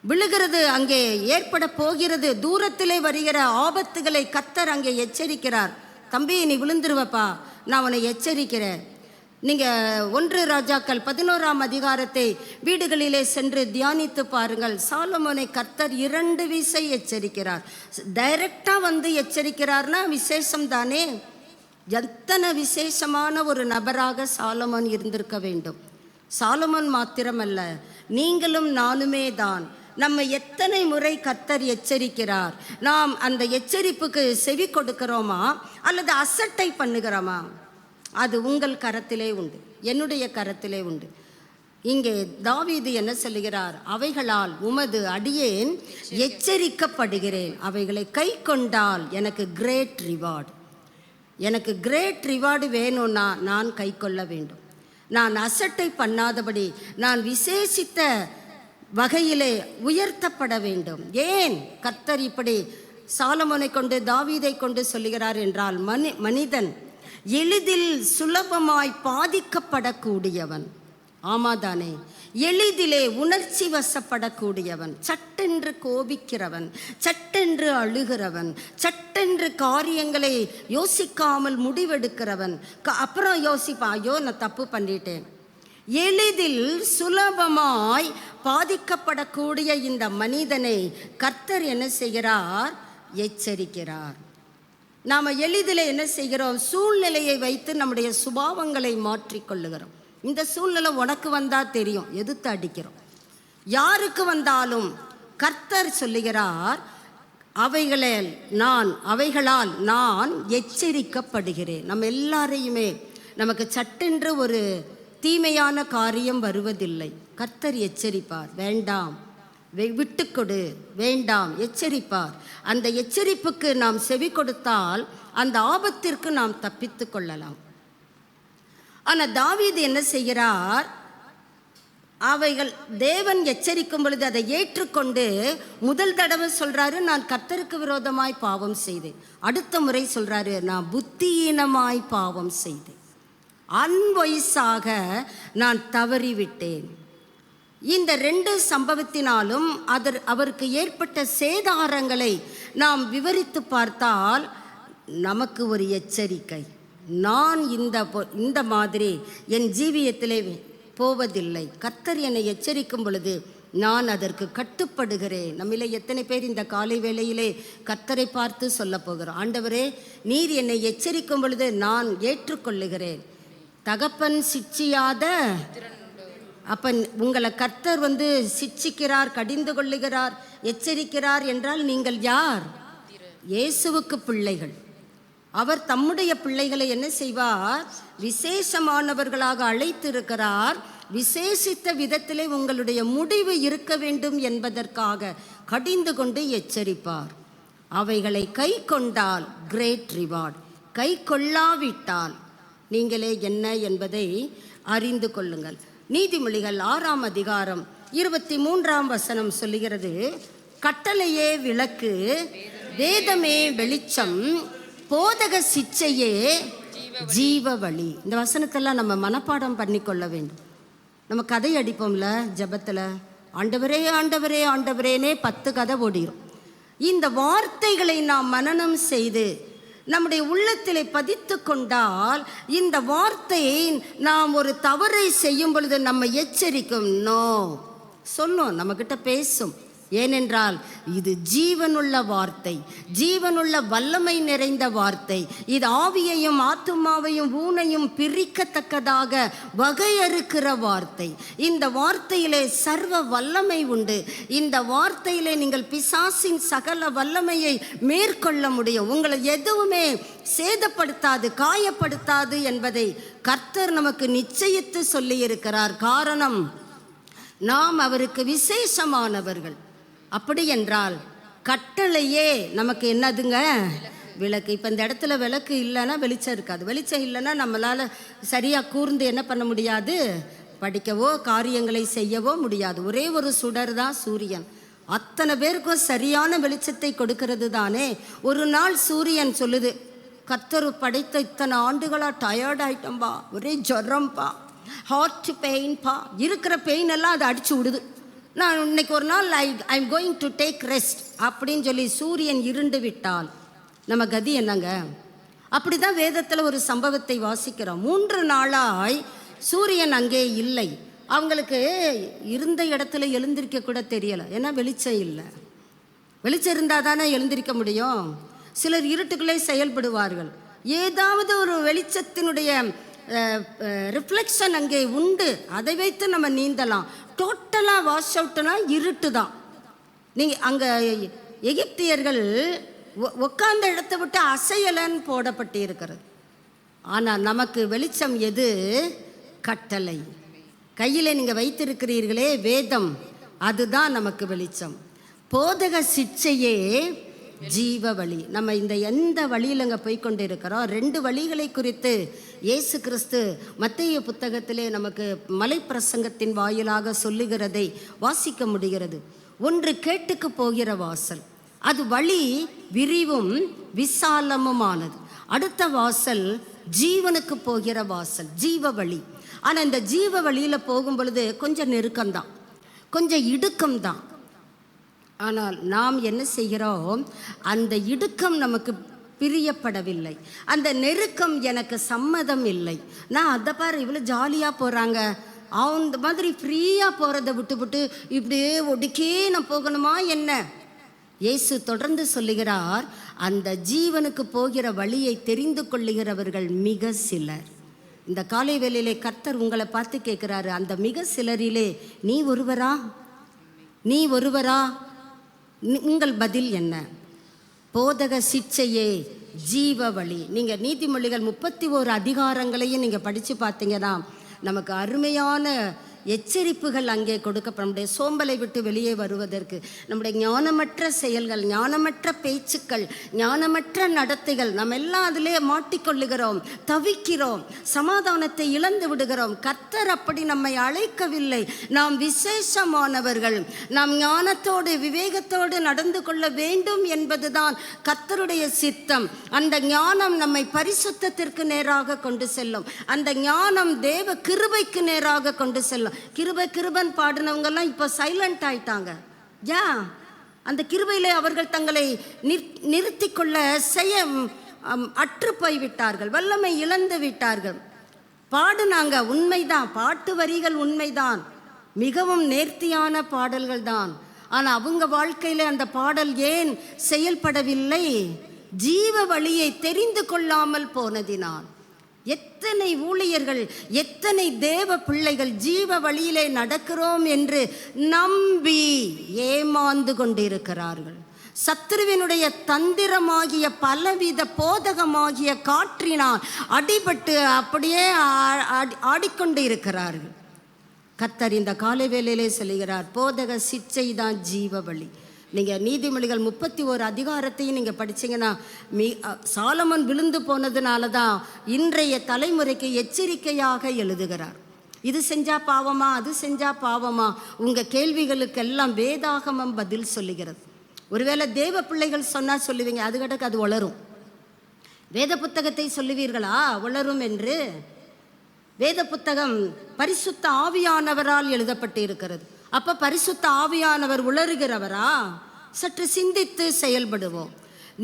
விழுகிறது, அங்கே ஏற்பட போகிறது. தூரத்திலே வருகிற ஆபத்துகளை கர்த்தர் அங்கே எச்சரிக்கிறார். தம்பி நீ விழுந்துருவப்பா, நான் உன்னை எச்சரிக்கிறேன். நீங்கள் 1 ராஜாக்கள் 11ஆம் அதிகாரத்தை வீடுகளிலே சென்று தியானித்து பாருங்கள். சாலமோனை கர்த்தர் 2 விசை எச்சரிக்கிறார். டைரக்டாக வந்து எச்சரிக்கிறார்னா விசேஷம் தானே. எத்தனை விசேஷமான ஒரு நபராக சாலமோன் இருந்திருக்க வேண்டும். சாலமோன் மாத்திரமல்ல, நீங்களும் நானுமே தான். நம்ம எத்தனை முறை கர்த்தர் எச்சரிக்கிறார், நாம் அந்த எச்சரிப்புக்கு செவி கொடுக்கிறோமா அல்லது அசட்டை பண்ணுகிறோமா? அது உங்கள் கரத்திலே உண்டு, என்னுடைய கரத்திலே உண்டு. இங்கே தாவீது என்ன சொல்லுகிறார், அவைகளால் உமது அடியேன் எச்சரிக்கப்படுகிறேன், அவைகளை கை கொண்டால் எனக்கு கிரேட் ரிவார்டு. எனக்கு கிரேட் ரிவார்டு வேணும்னா நான் கை கொள்ள வேண்டும். நான் அசட்டை பண்ணாதபடி நான் விசேஷித்த வகையிலே உயர்த்தப்பட வேண்டும். ஏன் கர்த்தர் இப்படி சாலமோனை கொண்டு தாவீதை கொண்டு சொல்லுகிறார் என்றால், மனிதன் எளிதில் சுலபமாய் பாதிக்கப்படக்கூடியவன். ஆமாதானே, எளிதிலே உணர்ச்சி வசப்படக்கூடியவன், சட்டென்று கோபிக்கிறவன், சட்டென்று அழுகிறவன், சட்டென்று காரியங்களை யோசிக்காமல் முடிவெடுக்கிறவன். அப்புறம் யோசிப்பான், ஐயோ நான் தப்பு பண்ணிட்டேன். எளிதில் சுலபமாய் பாதிக்கப்படக்கூடிய இந்த மனிதனை கர்த்தர் என்ன செய்கிறார், எச்சரிக்கிறார். நாம் எளிதில் என்ன செய்கிறோம், சூழ்நிலையை வைத்து நம்முடைய சுபாவங்களை மாற்றிக்கொள்ளுகிறோம். இந்த சூழ்நிலை உனக்கு வந்தால் தெரியும், எதிர்த்து அடிக்கிறோம். யாருக்கு வந்தாலும் கர்த்தர் சொல்லுகிறார், அவைகளால் நான் எச்சரிக்கப்படுகிறேன். நம்ம எல்லாரையுமே நமக்கு சட்டென்று ஒரு தீமையான காரியம் வருவதில்லை. கர்த்தர் எச்சரிப்பார், வேண்டாம் விட்டுக்கொடு, வேண்டாம் எச்சரிப்பார். அந்த எச்சரிப்புக்கு நாம் செவி கொடுத்தால் அந்த ஆபத்திற்கு நாம் தப்பித்து கொள்ளலாம். ஆனால் தாவீது என்ன செய்கிறார், அவைகள் தேவன் எச்சரிக்கும் பொழுது அதை ஏற்றுக்கொண்டு முதல் தடவை சொல்றாரு, நான் கர்த்தருக்கு விரோதமாய் பாவம் செய்தேன். அடுத்த முறை சொல்றாரு, நான் புத்தியீனமாய் பாவம் செய்தேன், அன்வயசாக நான் தவறிவிட்டேன். இந்த 2 சம்பவத்தினாலும் அவருக்கு ஏற்பட்ட சேதாரங்களை நாம் விவரித்து பார்த்தால் நமக்கு ஒரு எச்சரிக்கை. நான் இந்த மாதிரி என் ஜீவியத்திலே போவதில்லை. கர்த்தர் என்னை எச்சரிக்கும் பொழுது நான் அதற்கு கட்டுப்படுகிறேன். நம்மிலே எத்தனை பேர் இந்த காலை வேளையிலே கர்த்தரை பார்த்து சொல்ல போகிறோம், ஆண்டவரே நீர் என்னை எச்சரிக்கும் பொழுது நான் ஏற்றுக்கொள்ளுகிறேன். தகப்பன் சிட்சியாத அப்போ உங்களை கர்த்தர் சிட்சிக்கிறார், கடிந்து கொள்ளுகிறார், எச்சரிக்கிறார் என்றால் நீங்கள் யார்? இயேசுவுக்கு பிள்ளைகள். அவர் தம்முடைய பிள்ளைகளை என்ன செய்வார், விசேஷமானவர்களாக அழைத்திருக்கிறார். விசேஷித்த விதத்திலே உங்களுடைய முடிவு இருக்க வேண்டும் என்பதற்காக கடிந்து கொண்டு எச்சரிப்பார். அவைகளை கை கொண்டால் கிரேட் ரிவார்ட், கை கொள்ளாவிட்டால் நீங்களே என்ன என்பதை அறிந்து கொள்ளுங்கள். நீதிமொழிகள் 6ஆம் அதிகாரம் 23ஆம் வசனம் சொல்லுகிறது, கட்டளையே விளக்கு, வேதமே வெளிச்சம், போதக சிச்சையே ஜீவ வழி. இந்த வசனத்தெல்லாம் நம்ம மனப்பாடம் பண்ணி கொள்ள வேண்டும். நம்ம கதை அடிப்போம்ல ஜெபத்தில், ஆண்டவரே ஆண்டவரே ஆண்டவரேனே 10 கதை ஓடிடும். இந்த வார்த்தைகளை நாம் மனனம் செய்து நம்முடைய உள்ளத்திலே பதித்து கொண்டால், இந்த வார்த்தையை நாம் ஒரு தவறை செய்யும் பொழுது நம்ம எச்சரிக்கும், நோ சொல்லும், நம்மக்கிட்ட பேசும். ஏனென்றால் இது ஜீவனுள்ள வார்த்தை, ஜீவனுள்ள வல்லமை நிறைந்த வார்த்தை. இது ஆவியையும் ஆத்துமாவையும் ஊனையும் பிரிக்கத்தக்கதாக வகையறுக்கிற வார்த்தை. இந்த வார்த்தையிலே சர்வ வல்லமை உண்டு. இந்த வார்த்தையிலே நீங்கள் பிசாசின் சகல வல்லமையை மேற்கொள்ள முடியும். உங்களை எதுவுமே சேதப்படுத்தாது, காயப்படுத்தாது என்பதை கர்த்தர் நமக்கு நிச்சயித்து சொல்லியிருக்கிறார். காரணம், நாம் அவருக்கு விசேஷமானவர்கள். அப்படி என்றால் கட்டளையே நமக்கு என்னதுங்க? விளக்கு. இப்போ இந்த இடத்துல விளக்கு இல்லைன்னா வெளிச்சம் இருக்காது. வெளிச்சம் இல்லைன்னா நம்மளால் சரியாக கூர்ந்து என்ன பண்ண முடியாது? படிக்கவோ காரியங்களை செய்யவோ முடியாது. ஒரே ஒரு சுடர் தான் சூரியன். அத்தனை பேருக்கும் சரியான வெளிச்சத்தை கொடுக்கிறது தானே. ஒரு நாள் சூரியன் சொல்லுது, கர்த்தர் படைத்த இத்தனை ஆண்டுகளாக டயர்ட் ஆயிட்டோம்பா, ஒரே ஜுரம்பா, ஹார்ட் பெயின்பா, இருக்கிற பெயின் எல்லாம் அதை அடிச்சு விடுது. நான் இன்னைக்கு ஒரு நாள் I am going to take rest அப்படின்னு சொல்லி சூரியன் இருண்டு விட்டால் நம்ம கதி என்னங்க? அப்படி தான் வேதத்தில் ஒரு சம்பவத்தை வாசிக்கிறோம். 3 நாளாய் சூரியன் அங்கே இல்லை. அவங்களுக்கு இருந்த இடத்துல எழுந்திருக்க கூட தெரியலை. ஏன்னா வெளிச்சம் இல்லை. வெளிச்சம் இருந்தால் தானே எழுந்திருக்க முடியும். சிலர் இருட்டுக்குள்ளே செயல்படுவார்கள். ஏதாவது ஒரு வெளிச்சத்தினுடைய ரிஃப்ளெக்ஷன் அங்கே உண்டு, அதை வைத்து நம்ம நீந்தலாம். டோட்டலாக வாஷ் அவுட்னா இருட்டு தான். நீங்கள் அங்கே எகிப்தியர்கள் உட்கார்ந்த இடத்தை விட்டு அசையலன்னு போடப்பட்டு இருக்கிறது. ஆனால் நமக்கு வெளிச்சம் எது? கட்டளை. கையில் நீங்கள் வைத்திருக்கிறீர்களே வேதம், அதுதான் நமக்கு வெளிச்சம். போதக சிச்சையே ஜீவ வழி. நம்ம இந்த எந்த வழியிலங்க போய்கொண்டு இருக்கிறோம்? 2 வழிகளை குறித்து இயேசு கிறிஸ்து மத்தேயு புத்தகத்திலே நமக்கு மலைப்பிரசங்கத்தின் வாயிலாக சொல்லுகிறதை வாசிக்க முடிகிறது. ஒன்று கேட்டுக்கு போகிற வாசல், அது வழி விரிவும் விசாலமுமானது. அடுத்த வாசல் ஜீவனுக்கு போகிற வாசல், ஜீவ வழி. ஆனால் இந்த ஜீவ வழியில் போகும் பொழுது கொஞ்சம் நெருக்கம்தான், கொஞ்சம் இடுக்கம்தான். ஆனால் நாம் என்ன செய்கிறோம்? அந்த இடுக்கம் நமக்கு பிரியப்படவில்லை, அந்த நெருக்கம் எனக்கு சம்மதம் இல்லை. நான் அதை பாரு, இவ்வளோ ஜாலியாக போகிறாங்க, அந்த மாதிரி ஃப்ரீயாக போகிறத விட்டுவிட்டு இப்படியே ஒடுக்கே நான் போகணுமா என்ன? இயேசு தொடர்ந்து சொல்லுகிறார், அந்த ஜீவனுக்கு போகிற வழியை தெரிந்து கொள்ளுகிறவர்கள் மிக சிலர். இந்த காலை வேளையிலே கர்த்தர் உங்களை பார்த்து கேட்குறாரு, அந்த மிக சிலரிலே நீ ஒருவரா? நீ ஒருவரா? உங்கள் பதில் என்ன? போதக சிச்சையே ஜீவ வழி. நீங்கள் நீதிமொழிகள் 31 அதிகாரங்களையும் நீங்கள் படித்து பார்த்தீங்கன்னா நமக்கு அருமையான எச்சரிப்புகள் அங்கே கொடுக்கப்படும். நம்முடைய சோம்பலை விட்டு வெளியே வருவதற்கு, நம்முடைய ஞானமற்ற செயல்கள், ஞானமற்ற பேச்சுக்கள், ஞானமற்ற நடத்தைகள், நம்ம எல்லாம் அதிலே மாட்டிக்கொள்ளுகிறோம், தவிக்கிறோம், சமாதானத்தை இழந்து விடுகிறோம். கர்த்தர் அப்படி நம்மை அழைக்கவில்லை. நாம் விசேஷமானவர்கள். நாம் ஞானத்தோடு விவேகத்தோடு நடந்து கொள்ள வேண்டும் என்பதுதான் கர்த்தருடைய சித்தம். அந்த ஞானம் நம்மை பரிசுத்தத்திற்கு நேராக கொண்டு செல்லும். அந்த ஞானம் தேவ கிருபைக்கு நேராக கொண்டு செல்லும். கிருபன் பாடினவங்கெல்லாம் இப்போ சைலண்ட் ஆயிட்டாங்க. அந்த கிருபையிலே அவர்கள் தங்களை நிறுத்தி கொள்ள அற்று போய்விட்டார்கள், வல்லமை இழந்து விட்டார்கள். பாடுனாங்க, உண்மைதான், பாட்டு வரிகள் உண்மைதான், மிகவும் நேர்த்தியான பாடல்கள் தான். ஆனால் அவங்க வாழ்க்கையில் அந்த பாடல் ஏன் செயல்படவில்லை? ஜீவ வழியை தெரிந்து கொள்ளாமல் போனதினால். எத்தனை ஊழியர்கள், எத்தனை தேவ பிள்ளைகள் ஜீவ வழியிலே நடக்கிறோம் என்று நம்பி ஏமாந்து கொண்டிருக்கிறார்கள். சத்துருவினுடைய தந்திரமாகிய பலவித போதகமாகிய காற்றினால் அடிபட்டு அப்படியே ஆடிக்கொண்டு இருக்கிறார்கள். கர்த்தர் இந்த காலை வேளையிலே சொல்லுகிறார், போதக சிச்சை தான் ஜீவ வழி. நீங்கள் நீதிமொழிகள் 31 அதிகாரத்தையும் நீங்கள் படித்தீங்கன்னா சாலமன் விழுந்து போனதுனால தான் இன்றைய தலைமுறைக்கு எச்சரிக்கையாக எழுதுகிறார். இது செஞ்சா பாவமா, அது செஞ்சா பாவமா? உங்கள் கேள்விகளுக்கெல்லாம் வேதாகமம் பதில் சொல்லுகிறது. ஒருவேளை தேவ பிள்ளைகள் சொன்னால் சொல்லுவீங்க, அது கிடக்கு அது வளரும். வேத புத்தகத்தை சொல்லுவீர்களா வளரும் என்று? வேத புத்தகம் பரிசுத்த ஆவியானவரால் எழுதப்பட்டு இருக்கிறது. அப்போ பரிசுத்த ஆவியானவர் உளறுகிறவரா? சற்று சிந்தித்து செயல்படுவோம்.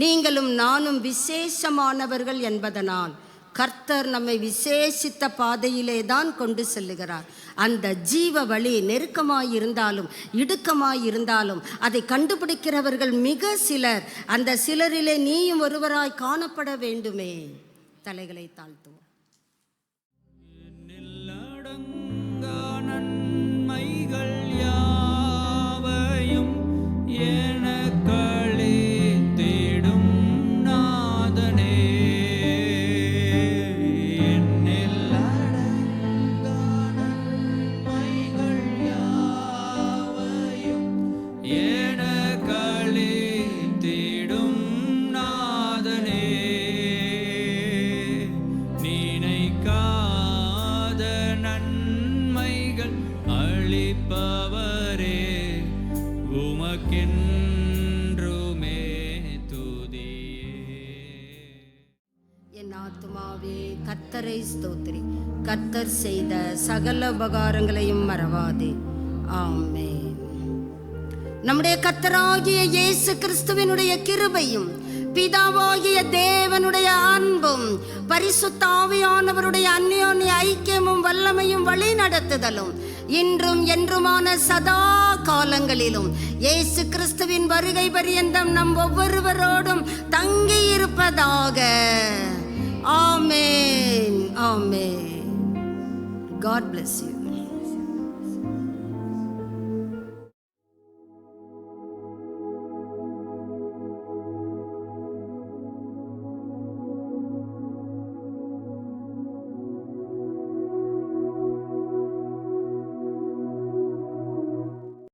நீங்களும் நானும் விசேஷமானவர்கள் என்பதனால் கர்த்தர் நம்மை விசேஷித்த பாதையிலே தான் கொண்டு செல்லுகிறார். அந்த ஜீவ வழி நெருக்கமாயிருந்தாலும் இடுக்கமாயிருந்தாலும் அதை கண்டுபிடிக்கிறவர்கள் மிக சிலர். அந்த சிலரிலே நீயும் ஒருவராய் காணப்பட வேண்டுமே. தலைகளை தாழ்த்துவோம். நன்மைகள் யாவையும் எனக்களே தேடும் நாதனே, என்னில் அடங்கா நன்மைகள் யாவையும் எனக்களே தேடும் நாதனே, நினைக்காத நன்மைகள் அளிப்பவரே, உமக்கென்றுமே துதியே. என் ஆத்துமாவே கர்த்தரை ஸ்தோத்திரி, கர்த்தர் செய்த சகல உபகாரங்களையும் மறவாதே. ஆமென். நம்முடைய கர்த்தராகிய இயேசு கிறிஸ்துவினுடைய கிருபையும் பிதாவாகிய தேவனுடைய அன்பும் பரிசுத்த ஆவியானவருடைய அந்யோன்ய ஐக்கியமும் வல்லமையும் வழி நடத்துதலும் இன்றும் என்றுமான சதா காலங்களிலும் இயேசு கிறிஸ்துவின் வருகை பரியந்தம் நம் ஒவ்வொருவரோடும் தங்கி இருப்பதாக. ஆமென். ஆமென். God bless you.